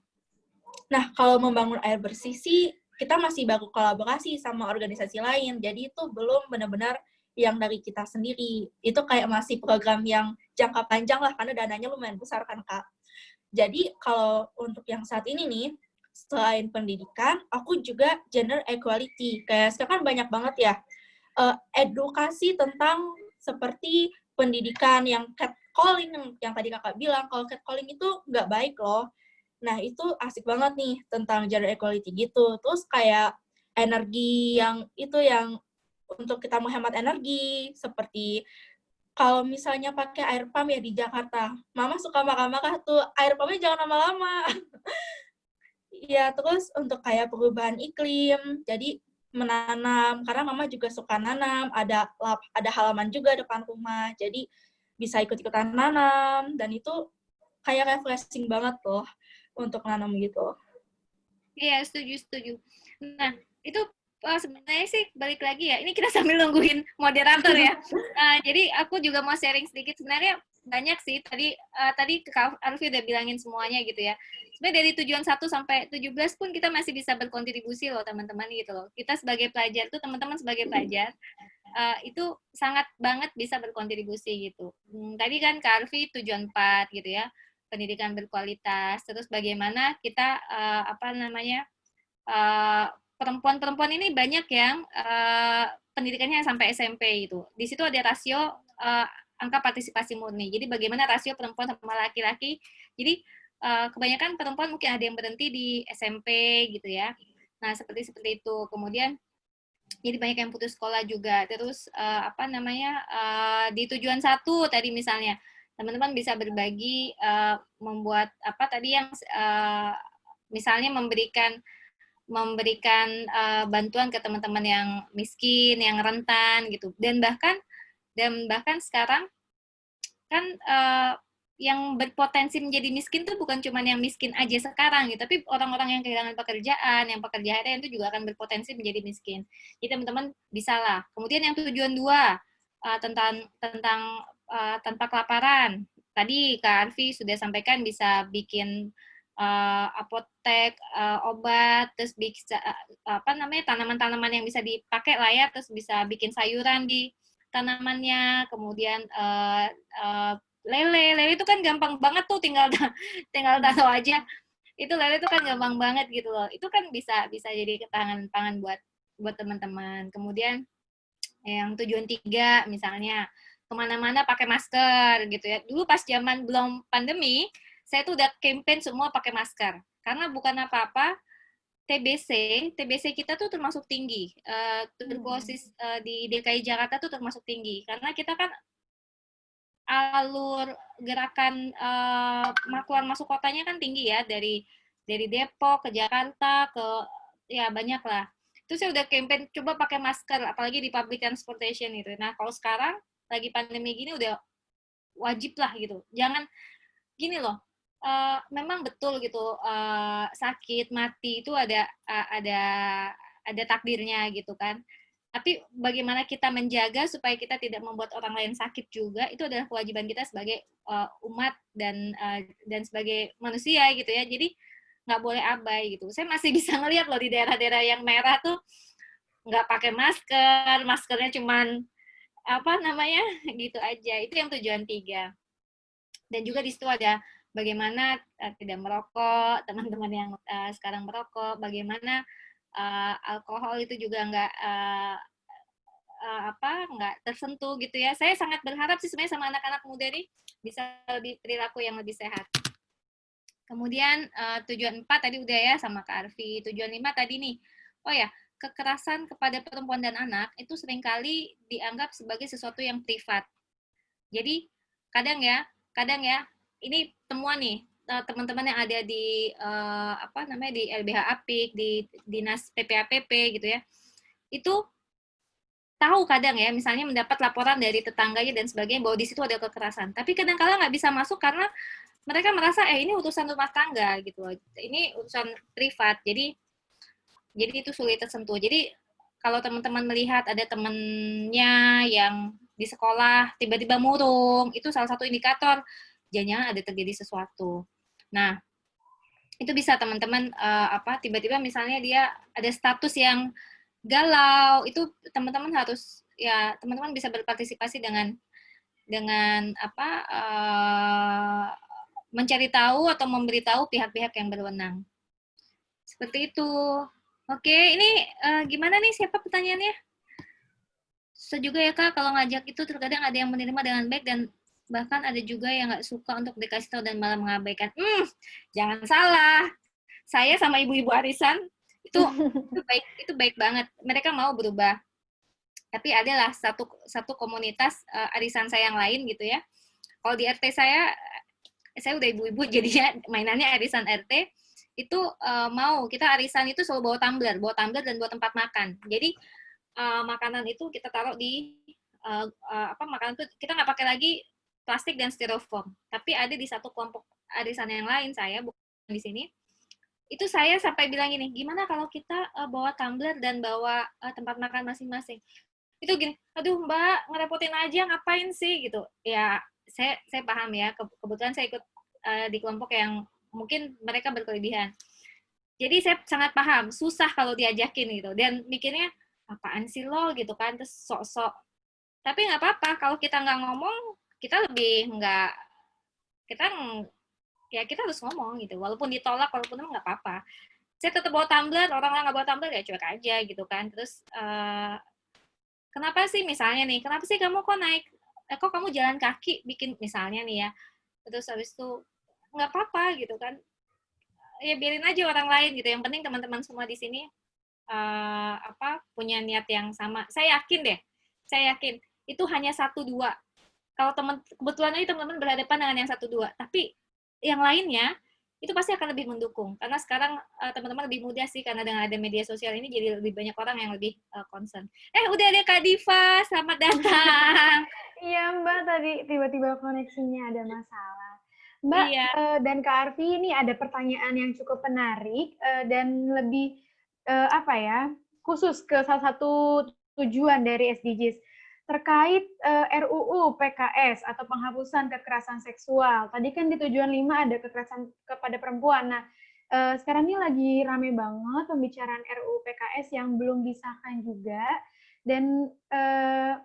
Nah, kalau membangun air bersih sih, kita masih baru kolaborasi sama organisasi lain. Jadi itu belum benar-benar yang dari kita sendiri. Itu kayak masih program yang jangka panjang lah, karena dananya lumayan besar kan, Kak. Jadi kalau untuk yang saat ini nih, selain pendidikan, aku juga gender equality. Kayak sekarang banyak banget ya, edukasi tentang seperti pendidikan yang catcalling, yang tadi kakak bilang, kalau catcalling itu nggak baik loh. Nah, itu asik banget nih tentang gender equality gitu. Terus kayak energi yang untuk kita menghemat energi, seperti kalau misalnya pakai air pump ya di Jakarta. Mama suka marah-marah tuh, air pumpnya jangan lama-lama. Iya, terus untuk kayak perubahan iklim, jadi menanam, karena mama juga suka nanam, ada halaman juga depan rumah, jadi bisa ikut-ikutan nanam, dan itu kayak refreshing banget loh untuk nanam gitu. Iya, setuju. Nah, itu sebenarnya sih balik lagi ya, ini kita sambil nungguin moderator ya. Jadi aku juga mau sharing sedikit, sebenarnya banyak sih, tadi Kak Alfi udah bilangin semuanya gitu ya. Sebenarnya dari tujuan 1 sampai 17 pun kita masih bisa berkontribusi loh teman-teman gitu loh. Kita sebagai pelajar tuh, teman-teman sebagai pelajar, itu sangat banget bisa berkontribusi gitu. Tadi kan Kak Alfi tujuan 4 gitu ya, pendidikan berkualitas, terus bagaimana kita perempuan-perempuan ini banyak yang pendidikannya sampai SMP itu. Di situ ada rasio angka partisipasi murni. Jadi bagaimana rasio perempuan sama laki-laki. Jadi kebanyakan perempuan mungkin ada yang berhenti di SMP gitu ya. Nah, seperti itu. Kemudian jadi banyak yang putus sekolah juga. Terus di tujuan 1 tadi misalnya teman-teman bisa berbagi membuat misalnya memberikan bantuan ke teman-teman yang miskin, yang rentan gitu. Dan bahkan sekarang kan yang berpotensi menjadi miskin tuh bukan cuma yang miskin aja sekarang gitu, tapi orang-orang yang kehilangan pekerjaan, yang pekerja harian itu juga akan berpotensi menjadi miskin. Jadi teman-teman bisa lah. Kemudian yang tujuan 2 tentang tanpa kelaparan. Tadi Kak Arfi sudah sampaikan bisa bikin apotek, obat, terus bisa tanaman-tanaman yang bisa dipakai lah ya, terus bisa bikin sayuran di tanamannya, kemudian lele itu kan gampang banget tuh, tinggal taruh aja. Itu lele itu kan gampang banget gitu loh. Itu kan bisa jadi ketahanan pangan buat teman-teman. Kemudian yang tujuan 3 misalnya kemana-mana pakai masker gitu ya. Dulu pas zaman belum pandemi, saya tuh udah campaign semua pakai masker. Karena bukan apa-apa, TBC kita tuh termasuk tinggi. Tuberkulosis di DKI Jakarta tuh termasuk tinggi. Karena kita kan alur gerakan keluar masuk kotanya kan tinggi ya, dari Depok ke Jakarta ya banyak lah. Terus saya udah campaign coba pakai masker, apalagi di public transportation gitu. Nah, kalau sekarang lagi pandemi gini udah wajib lah gitu. Jangan gini loh. Memang betul gitu, sakit mati itu ada takdirnya gitu kan. Tapi bagaimana kita menjaga supaya kita tidak membuat orang lain sakit juga, itu adalah kewajiban kita sebagai umat dan sebagai manusia gitu ya. Jadi nggak boleh abai gitu. Saya masih bisa ngelihat loh di daerah-daerah yang merah tuh nggak pakai masker, maskernya cuman apa namanya gitu aja. Itu yang tujuan 3. Dan juga di situ ada bagaimana tidak merokok, teman-teman yang sekarang merokok, bagaimana alkohol itu juga nggak tersentuh gitu ya. Saya sangat berharap sih sebenarnya sama anak-anak muda nih bisa lebih perilaku yang lebih sehat. Kemudian tujuan 4 tadi udah ya sama Kak Arfi. Tujuan 5 tadi nih. Oh ya, kekerasan kepada perempuan dan anak itu seringkali dianggap sebagai sesuatu yang privat. Jadi kadang ya, ini temuan nih teman-teman yang ada di di LBH Apik, di Dinas PPAPP gitu ya. Itu tahu kadang ya, misalnya mendapat laporan dari tetangganya dan sebagainya bahwa di situ ada kekerasan. Tapi kadang-kala nggak bisa masuk karena mereka merasa ini urusan rumah tangga gitu loh. Ini urusan privat. Jadi itu sulit tersentuh. Jadi kalau teman-teman melihat ada temennya yang di sekolah tiba-tiba murung, itu salah satu indikator jangan-jangan ada terjadi sesuatu. Nah, itu bisa teman-teman tiba-tiba misalnya dia ada status yang galau, itu teman-teman harus ya teman-teman bisa berpartisipasi dengan mencari tahu atau memberitahu pihak-pihak yang berwenang. Seperti itu. Oke, ini gimana nih siapa pertanyaannya? Susah juga ya Kak kalau ngajak itu terkadang ada yang menerima dengan baik dan bahkan ada juga yang nggak suka untuk dikasih tahu dan malah mengabaikan. Jangan salah. Saya sama ibu-ibu arisan itu baik banget. Mereka mau berubah. Tapi adalah satu komunitas arisan saya yang lain gitu ya. Kalau di RT saya udah ibu-ibu jadinya mainannya arisan RT itu mau kita arisan itu selalu bawa tumbler dan bawa tempat makan. Jadi makanan itu kita taruh di makanan itu kita nggak pakai lagi plastik dan styrofoam. Tapi ada di satu kelompok arisan yang lain saya bukan di sini. Itu saya sampai bilang gini, gimana kalau kita bawa tumbler dan bawa tempat makan masing-masing? Itu gini, aduh Mbak, ngerepotin aja, ngapain sih gitu. Ya, saya paham ya, kebetulan saya ikut di kelompok yang mungkin mereka berkelebihan. Jadi saya sangat paham, susah kalau diajakin gitu. Dan mikirnya, apaan sih lo gitu kan, terus sok-sok. Tapi nggak apa-apa, kalau kita nggak ngomong, kita lebih nggak, kita harus ngomong gitu. Walaupun ditolak, walaupun nggak apa-apa. Saya tetap bawa tumbler, orang-orang nggak bawa tumbler ya cuek aja gitu kan. Terus kenapa sih misalnya nih, kenapa sih kamu kok kamu jalan kaki bikin misalnya nih ya. Terus habis itu nggak apa-apa gitu kan. Ya biarin aja orang lain gitu. Yang penting teman-teman semua di sini punya niat yang sama. Saya yakin itu hanya 1-2. Kalau kebetulan aja teman-teman berhadapan dengan yang 1-2, tapi yang lainnya itu pasti akan lebih mendukung. Karena sekarang teman-teman lebih mudah sih karena dengan ada media sosial ini jadi lebih banyak orang yang lebih concern. Udah ada Kak Diva, selamat datang. Iya Mbak, tadi tiba-tiba koneksinya ada masalah. Mbak Iya. Dan Kak Arfi ini ada pertanyaan yang cukup menarik dan lebih khusus ke salah satu tujuan dari SDGs terkait RUU PKS atau penghapusan kekerasan seksual. Tadi kan di tujuan 5 ada kekerasan kepada perempuan. Nah, sekarang ini lagi rame banget pembicaraan RUU PKS yang belum disahkan juga. Dan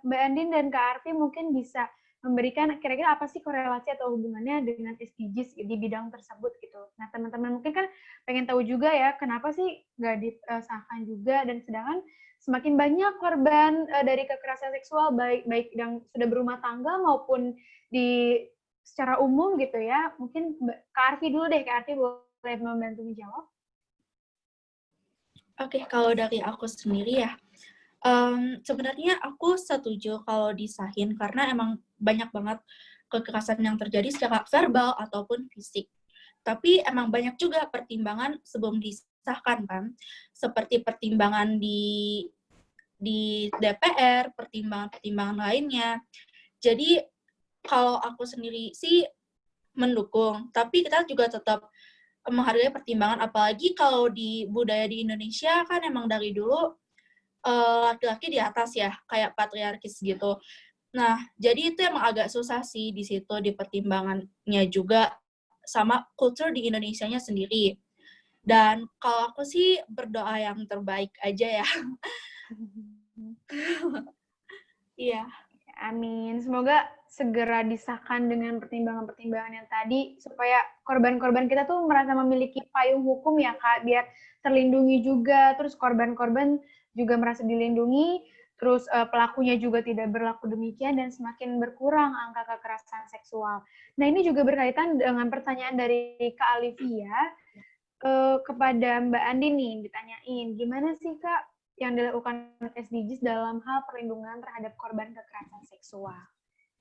Mbak Andin dan Kak Arfi mungkin bisa memberikan kira-kira apa sih korelasi atau hubungannya dengan SDGs di bidang tersebut gitu. Nah, teman-teman mungkin kan pengen tahu juga ya kenapa sih nggak disahkan juga, dan sedangkan semakin banyak korban dari kekerasan seksual baik yang sudah berumah tangga maupun secara umum gitu ya. Mungkin Kak Arfi dulu deh, Kak Arfi boleh membantu menjawab. Oke, kalau dari aku sendiri ya, sebenarnya aku setuju kalau disahin karena emang banyak banget kekerasan yang terjadi secara verbal ataupun fisik. Tapi emang banyak juga pertimbangan sebelum disahkan kan, seperti pertimbangan di DPR, pertimbangan lainnya. Jadi kalau aku sendiri sih mendukung, tapi kita juga tetap menghargai pertimbangan, apalagi kalau di budaya di Indonesia kan emang dari dulu laki-laki di atas ya, kayak patriarkis gitu. Nah, jadi itu emang agak susah sih di situ, di pertimbangannya juga sama kultur di Indonesianya sendiri. Dan kalau aku sih berdoa yang terbaik aja ya. Iya. Amin. Semoga segera disahkan dengan pertimbangan-pertimbangan yang tadi supaya korban-korban kita tuh merasa memiliki payung hukum ya Kak, biar terlindungi juga, terus korban-korban juga merasa dilindungi, terus pelakunya juga tidak berlaku demikian dan semakin berkurang angka kekerasan seksual. Nah, ini juga berkaitan dengan pertanyaan dari Kak Alivia kepada Mbak Andi nih, ditanyain, gimana sih Kak yang dilakukan SDGs dalam hal perlindungan terhadap korban kekerasan seksual?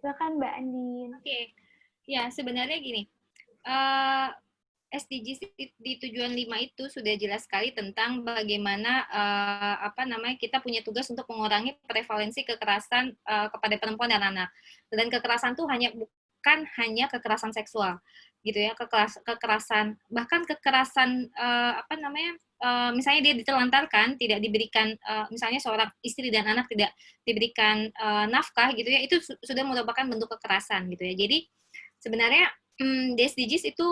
Silakan Mbak Andin. Oke. Ya, sebenarnya gini. eh SDGs di tujuan 5 itu sudah jelas sekali tentang bagaimana kita punya tugas untuk mengurangi prevalensi kekerasan kepada perempuan dan anak. Dan kekerasan itu bukan hanya kekerasan seksual, gitu ya, kekerasan bahkan kekerasan misalnya dia ditelantarkan, tidak diberikan misalnya seorang istri dan anak tidak diberikan nafkah gitu ya, itu sudah merupakan bentuk kekerasan gitu ya. Jadi sebenarnya di SDGs itu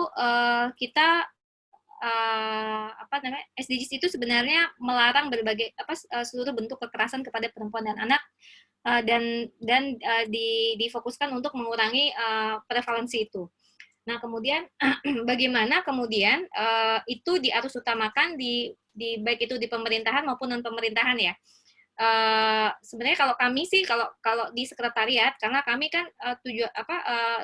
kita SDGs itu sebenarnya melarang berbagai seluruh bentuk kekerasan kepada perempuan dan anak dan difokuskan untuk mengurangi prevalensi itu. Nah, kemudian bagaimana kemudian itu diarus utamakan di baik itu di pemerintahan maupun non pemerintahan ya. Sebenarnya kalau kami sih kalau di sekretariat, karena kami kan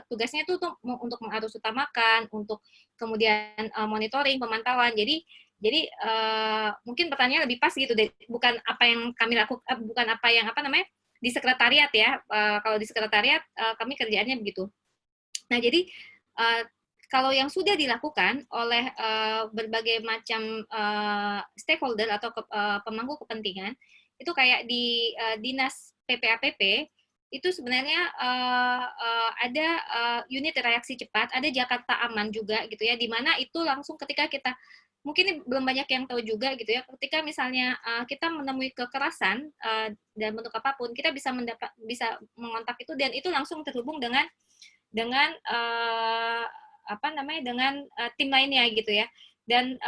tugasnya itu untuk mengarus utamakan, untuk kemudian monitoring, pemantauan. Jadi mungkin pertanyaan lebih pas gitu deh, bukan apa yang kami lakukan, bukan apa yang di sekretariat ya. Kalau di sekretariat kami kerjaannya begitu. Nah, jadi kalau yang sudah dilakukan oleh berbagai macam stakeholder atau pemangku kepentingan, itu kayak di dinas PPAPP, itu sebenarnya ada unit reaksi cepat, ada Jakarta Aman juga gitu ya, di mana itu langsung ketika kita, mungkin belum banyak yang tahu juga gitu ya, ketika misalnya kita menemui kekerasan dan bentuk apapun, kita bisa mengontak itu dan itu langsung terhubung dengan tim lainnya gitu ya. Dan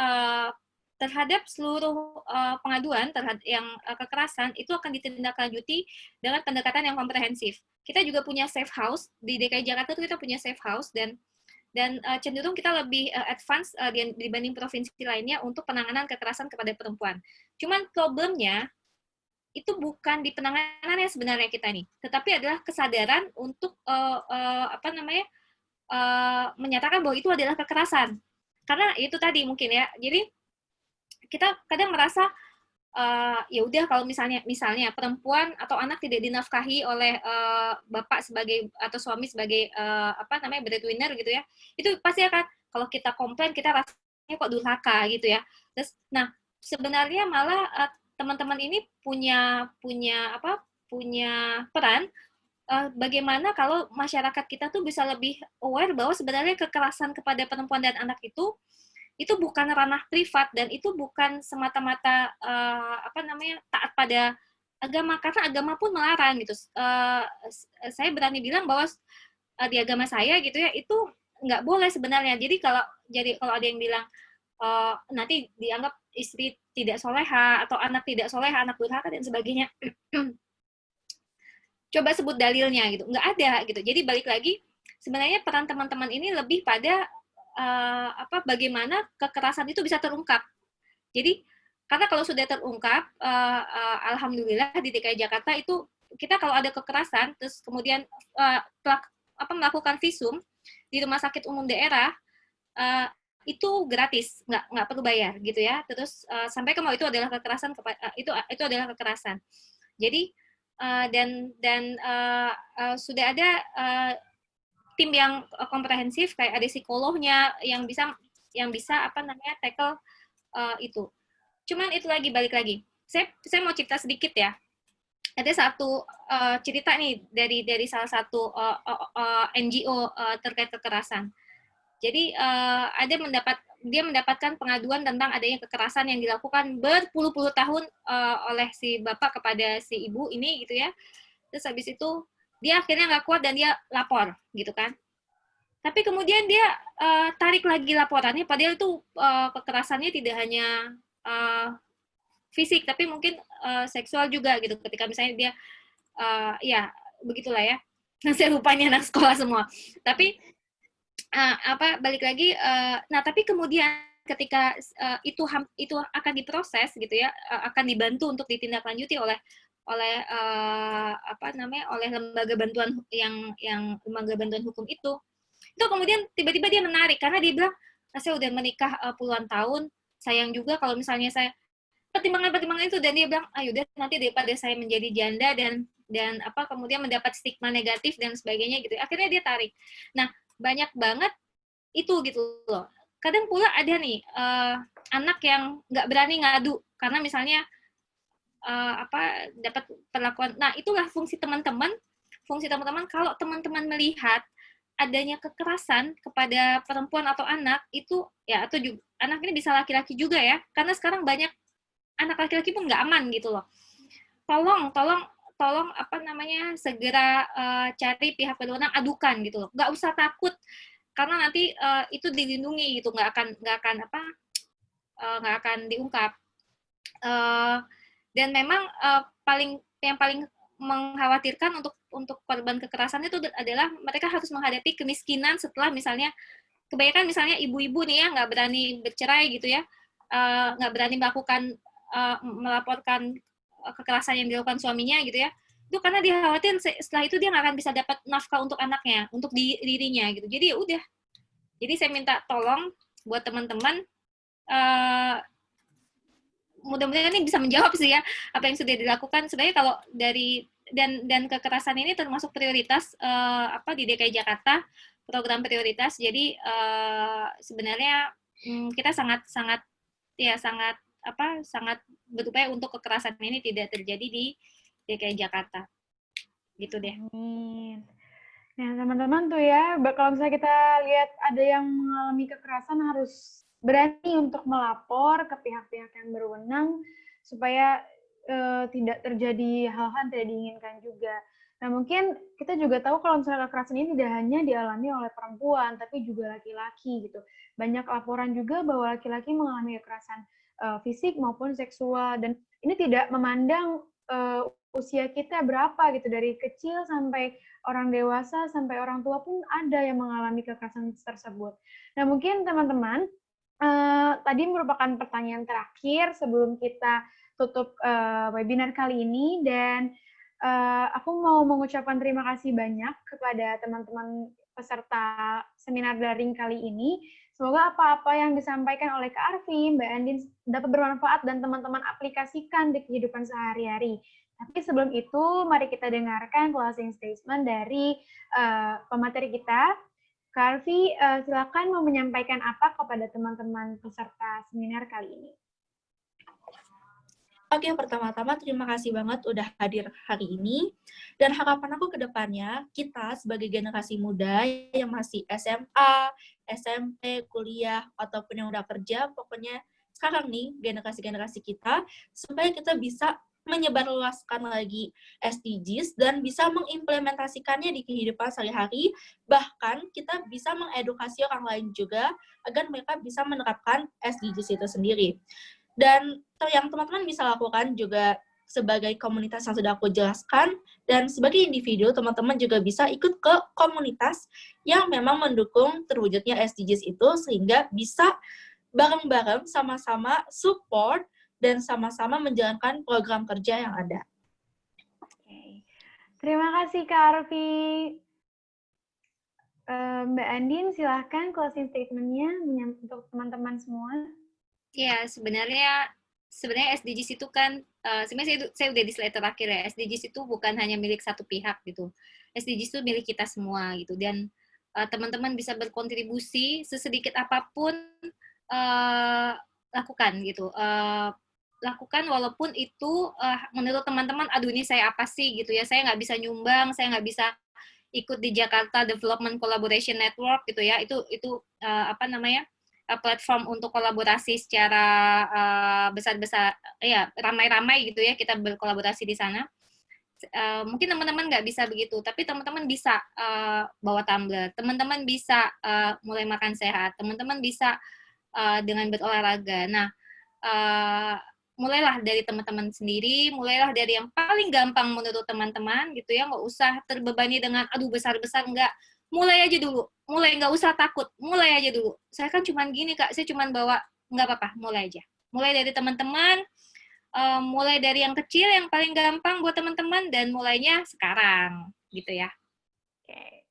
terhadap seluruh pengaduan terhadap yang kekerasan itu akan ditindaklanjuti dengan pendekatan yang komprehensif. Kita juga punya safe house di DKI Jakarta, itu kita punya safe house dan cenderung kita lebih advance dibanding provinsi lainnya untuk penanganan kekerasan kepada perempuan. Cuman problemnya itu bukan di penanganannya sebenarnya kita nih, tetapi adalah kesadaran untuk menyatakan bahwa itu adalah kekerasan. Karena itu tadi mungkin ya, jadi kita kadang merasa ya udah kalau misalnya perempuan atau anak tidak dinafkahi oleh bapak sebagai atau suami sebagai breadwinner gitu ya, itu pasti akan, kalau kita komplain kita rasanya kok durhaka gitu ya. Terus nah sebenarnya malah teman-teman ini punya peran bagaimana kalau masyarakat kita tuh bisa lebih aware bahwa sebenarnya kekerasan kepada perempuan dan anak itu bukan ranah privat dan itu bukan semata-mata taat pada agama, karena agama pun melarang gitu. Saya berani bilang bahwa di agama saya gitu ya, itu nggak boleh sebenarnya. Jadi kalau ada yang bilang nanti dianggap istri tidak soleha atau anak tidak soleha, anak durhaka dan sebagainya. Coba sebut dalilnya gitu, nggak ada gitu. Jadi balik lagi, sebenarnya peran teman-teman ini lebih pada bagaimana kekerasan itu bisa terungkap. Jadi karena kalau sudah terungkap, alhamdulillah di DKI Jakarta itu kita kalau ada kekerasan, terus kemudian melakukan visum di rumah sakit umum daerah, itu gratis, nggak perlu bayar gitu ya. Terus sampai ke mau itu adalah kekerasan, itu adalah kekerasan. Jadi sudah ada tim yang komprehensif, kayak ada psikolognya yang bisa tackle itu. Cuman itu balik lagi. Saya mau cerita sedikit ya. Ada satu cerita nih dari salah satu NGO terkait kekerasan. Jadi dia mendapatkan pengaduan tentang adanya kekerasan yang dilakukan berpuluh-puluh tahun oleh si bapak kepada si ibu ini gitu ya. Terus habis itu dia akhirnya nggak kuat dan dia lapor gitu kan. tapi kemudian dia tarik lagi laporannya, padahal itu kekerasannya tidak hanya fisik, tapi mungkin seksual juga gitu. Ketika misalnya dia, ya begitulah ya. Saya lupanya anak sekolah semua. Tapi balik lagi. Nah, tapi kemudian ketika itu akan diproses gitu ya, akan dibantu untuk ditindaklanjuti oleh oleh lembaga bantuan yang lembaga bantuan hukum itu kemudian tiba-tiba dia menarik karena dia bilang, saya udah menikah puluhan tahun, sayang juga kalau misalnya saya pertimbangan itu, dan dia bilang, ayo deh nanti daripada saya menjadi janda dan kemudian mendapat stigma negatif dan sebagainya gitu. Akhirnya dia tarik. Nah, banyak banget itu gitu loh. Kadang pula ada nih anak yang nggak berani ngadu karena misalnya dapat perlakuan. Nah, itulah fungsi teman-teman. Fungsi teman-teman kalau teman-teman melihat adanya kekerasan kepada perempuan atau anak itu ya, atau juga, anak ini bisa laki-laki juga ya, karena sekarang banyak anak laki-laki pun nggak aman gitu loh. Tolong segera cari pihak berwenang, adukan gitu loh. Nggak usah takut karena nanti itu dilindungi gitu, nggak akan diungkap. Dan memang yang paling mengkhawatirkan untuk korban kekerasan itu adalah mereka harus menghadapi kemiskinan setelah misalnya kebanyakan misalnya ibu-ibu nih ya nggak berani bercerai gitu ya, nggak berani melaporkan kekerasan yang dilakukan suaminya gitu ya, itu karena dia khawatir setelah itu dia nggak akan bisa dapat nafkah untuk anaknya, untuk dirinya gitu. Jadi ya udah, jadi saya minta tolong buat teman-teman, mudah-mudahan ini bisa menjawab sih ya apa yang sudah dilakukan. Sebenarnya kalau dari dan kekerasan ini termasuk prioritas di DKI Jakarta, program prioritas. Jadi sebenarnya kita sangat berupaya untuk kekerasan ini tidak terjadi di DKI Jakarta. Gitu deh. Nah, teman-teman tuh ya, kalau misalnya kita lihat ada yang mengalami kekerasan harus berani untuk melapor ke pihak-pihak yang berwenang supaya tidak terjadi hal-hal yang tidak diinginkan juga. Nah, mungkin kita juga tahu kalau misalnya kekerasan ini tidak hanya dialami oleh perempuan, tapi juga laki-laki gitu. Banyak laporan juga bahwa laki-laki mengalami kekerasan fisik maupun seksual, dan ini tidak memandang usia kita berapa gitu, dari kecil sampai orang dewasa sampai orang tua pun ada yang mengalami kekerasan tersebut. Nah, mungkin teman-teman, tadi merupakan pertanyaan terakhir sebelum kita tutup webinar kali ini, dan aku mau mengucapkan terima kasih banyak kepada teman-teman peserta seminar daring kali ini. Semoga apa-apa yang disampaikan oleh Kak Arfi, Mbak Andin dapat bermanfaat dan teman-teman aplikasikan di kehidupan sehari-hari. Tapi sebelum itu, mari kita dengarkan closing statement dari pemateri kita. Kak Arfi, silakan mau menyampaikan apa kepada teman-teman peserta seminar kali ini. Oke, pertama-tama terima kasih banget udah hadir hari ini. Dan harapan aku ke depannya, kita sebagai generasi muda yang masih SMA, SMP, kuliah, ataupun yang udah kerja, pokoknya sekarang nih generasi-generasi kita, supaya kita bisa menyebarluaskan lagi SDGs dan bisa mengimplementasikannya di kehidupan sehari-hari, bahkan kita bisa mengedukasi orang lain juga agar mereka bisa menerapkan SDGs itu sendiri. Dan yang teman-teman bisa lakukan juga sebagai komunitas yang sudah aku jelaskan, dan sebagai individu, teman-teman juga bisa ikut ke komunitas yang memang mendukung terwujudnya SDGs itu, sehingga bisa bareng-bareng sama-sama support dan sama-sama menjalankan program kerja yang ada. Oke. Terima kasih Kak Arfi. Mbak Andin, silahkan closing statement-nya untuk teman-teman semua. Ya, sebenarnya SDGs itu kan, sebenarnya saya udah di slide terakhir ya, SDGs itu bukan hanya milik satu pihak gitu. SDGs itu milik kita semua gitu, dan teman-teman bisa berkontribusi sesedikit apapun, lakukan gitu. Lakukan walaupun itu menurut teman-teman, aduh ini saya apa sih gitu ya, saya nggak bisa nyumbang, saya nggak bisa ikut di Jakarta Development Collaboration Network gitu ya, itu platform untuk kolaborasi secara besar-besar, ya ramai-ramai gitu ya, kita berkolaborasi di sana. Mungkin teman-teman nggak bisa begitu, tapi teman-teman bisa bawa tumbler, teman-teman bisa mulai makan sehat, teman-teman bisa dengan berolahraga. Nah, mulailah dari teman-teman sendiri, mulailah dari yang paling gampang menurut teman-teman gitu ya, nggak usah terbebani dengan aduh besar-besar, nggak. Mulai aja dulu, mulai, nggak usah takut, mulai aja dulu. Saya kan cuman gini Kak, saya cuman bawa, nggak apa-apa, mulai aja. Mulai dari teman-teman, mulai dari yang kecil yang paling gampang buat teman-teman dan mulainya sekarang gitu ya. Oke.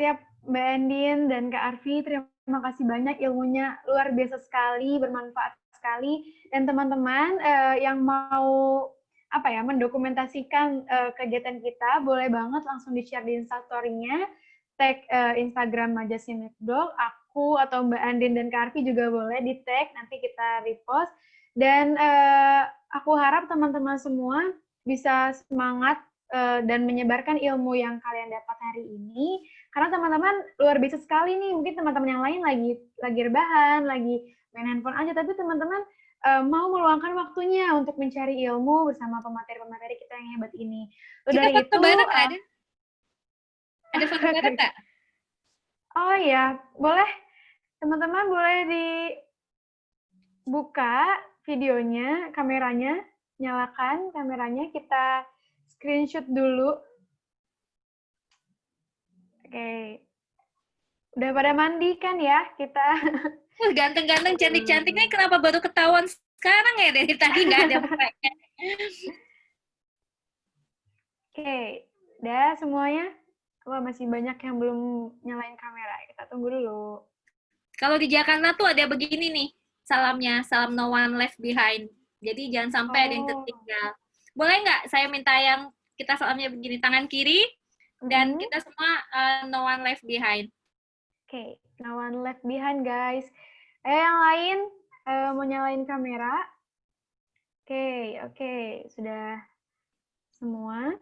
Siap Mbak Andin dan Kak Arfi, terima kasih banyak, ilmunya luar biasa sekali, bermanfaat sekali. Dan teman-teman yang mau mendokumentasikan kegiatan kita, boleh banget langsung di-share di Instastory-nya, tag Instagram Majasinekdok, aku atau Mbak Andin dan Kak Arfi juga boleh di-tag, nanti kita repost. Dan aku harap teman-teman semua bisa semangat dan menyebarkan ilmu yang kalian dapat hari ini, karena teman-teman luar biasa sekali nih. Mungkin teman-teman yang lain lagi rebahan, lagi main handphone aja, tapi teman-teman mau meluangkan waktunya untuk mencari ilmu bersama pemateri-pemateri kita yang hebat ini. Kita Dari foto itu, bareng nggak ada? Ada foto bareng nggak? oh ya, boleh teman-teman boleh dibuka videonya, kameranya, nyalakan kameranya, kita screenshot dulu. Oke. Udah pada mandi kan ya kita? Ganteng-ganteng, cantik-cantiknya kenapa baru ketahuan sekarang ya? Dari tadi nggak ada mukanya. Oke, udah semuanya? Wah, masih banyak yang belum nyalain kamera. Kita tunggu dulu. Kalau di Jakarta tuh ada begini nih, salamnya, salam no one left behind. Jadi jangan sampai ada yang tertinggal. Boleh nggak saya minta yang kita salamnya begini, tangan kiri, dan kita semua no one left behind. Oke, no one left behind guys. Yang lain mau nyalain kamera? Oke, sudah semua.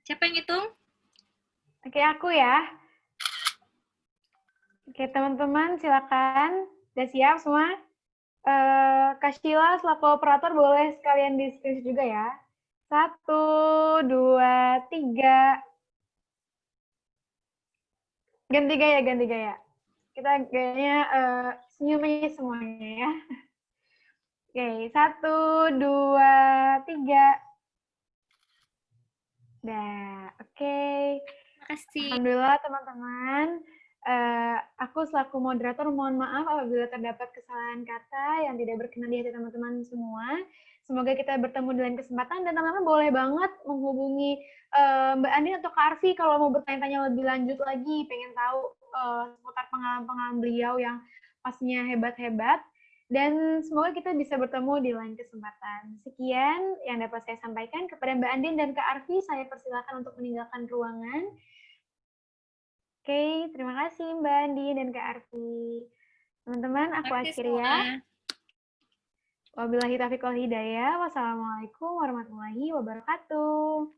Siapa yang hitung? Oke, aku ya. Oke, teman-teman silakan. Udah siap semua? Kak Sheila selaku operator boleh sekalian di screenshot juga ya. 1, 2, 3. Ganti gaya. Kita gayanya senyum aja semuanya ya. Oke, 1, 2, 3. Dah, oke. Makasih. Alhamdulillah teman-teman. Aku selaku moderator mohon maaf apabila terdapat kesalahan kata yang tidak berkenan di hati teman-teman semua. Semoga kita bertemu di lain kesempatan, dan teman-teman boleh banget menghubungi Mbak Andin atau Kak Arfi kalau mau bertanya-tanya lebih lanjut lagi, pengen tahu seputar pengalaman-pengalaman beliau yang pastinya hebat-hebat. Dan semoga kita bisa bertemu di lain kesempatan. Sekian yang dapat saya sampaikan. Kepada Mbak Andin dan Kak Arfi, saya persilakan untuk meninggalkan ruangan. Oke, terima kasih Mbak Andin dan Kak Arfi. Teman-teman, aku akhiri ya. Wabillahi taufiq wal hidayah. Wassalamualaikum warahmatullahi wabarakatuh.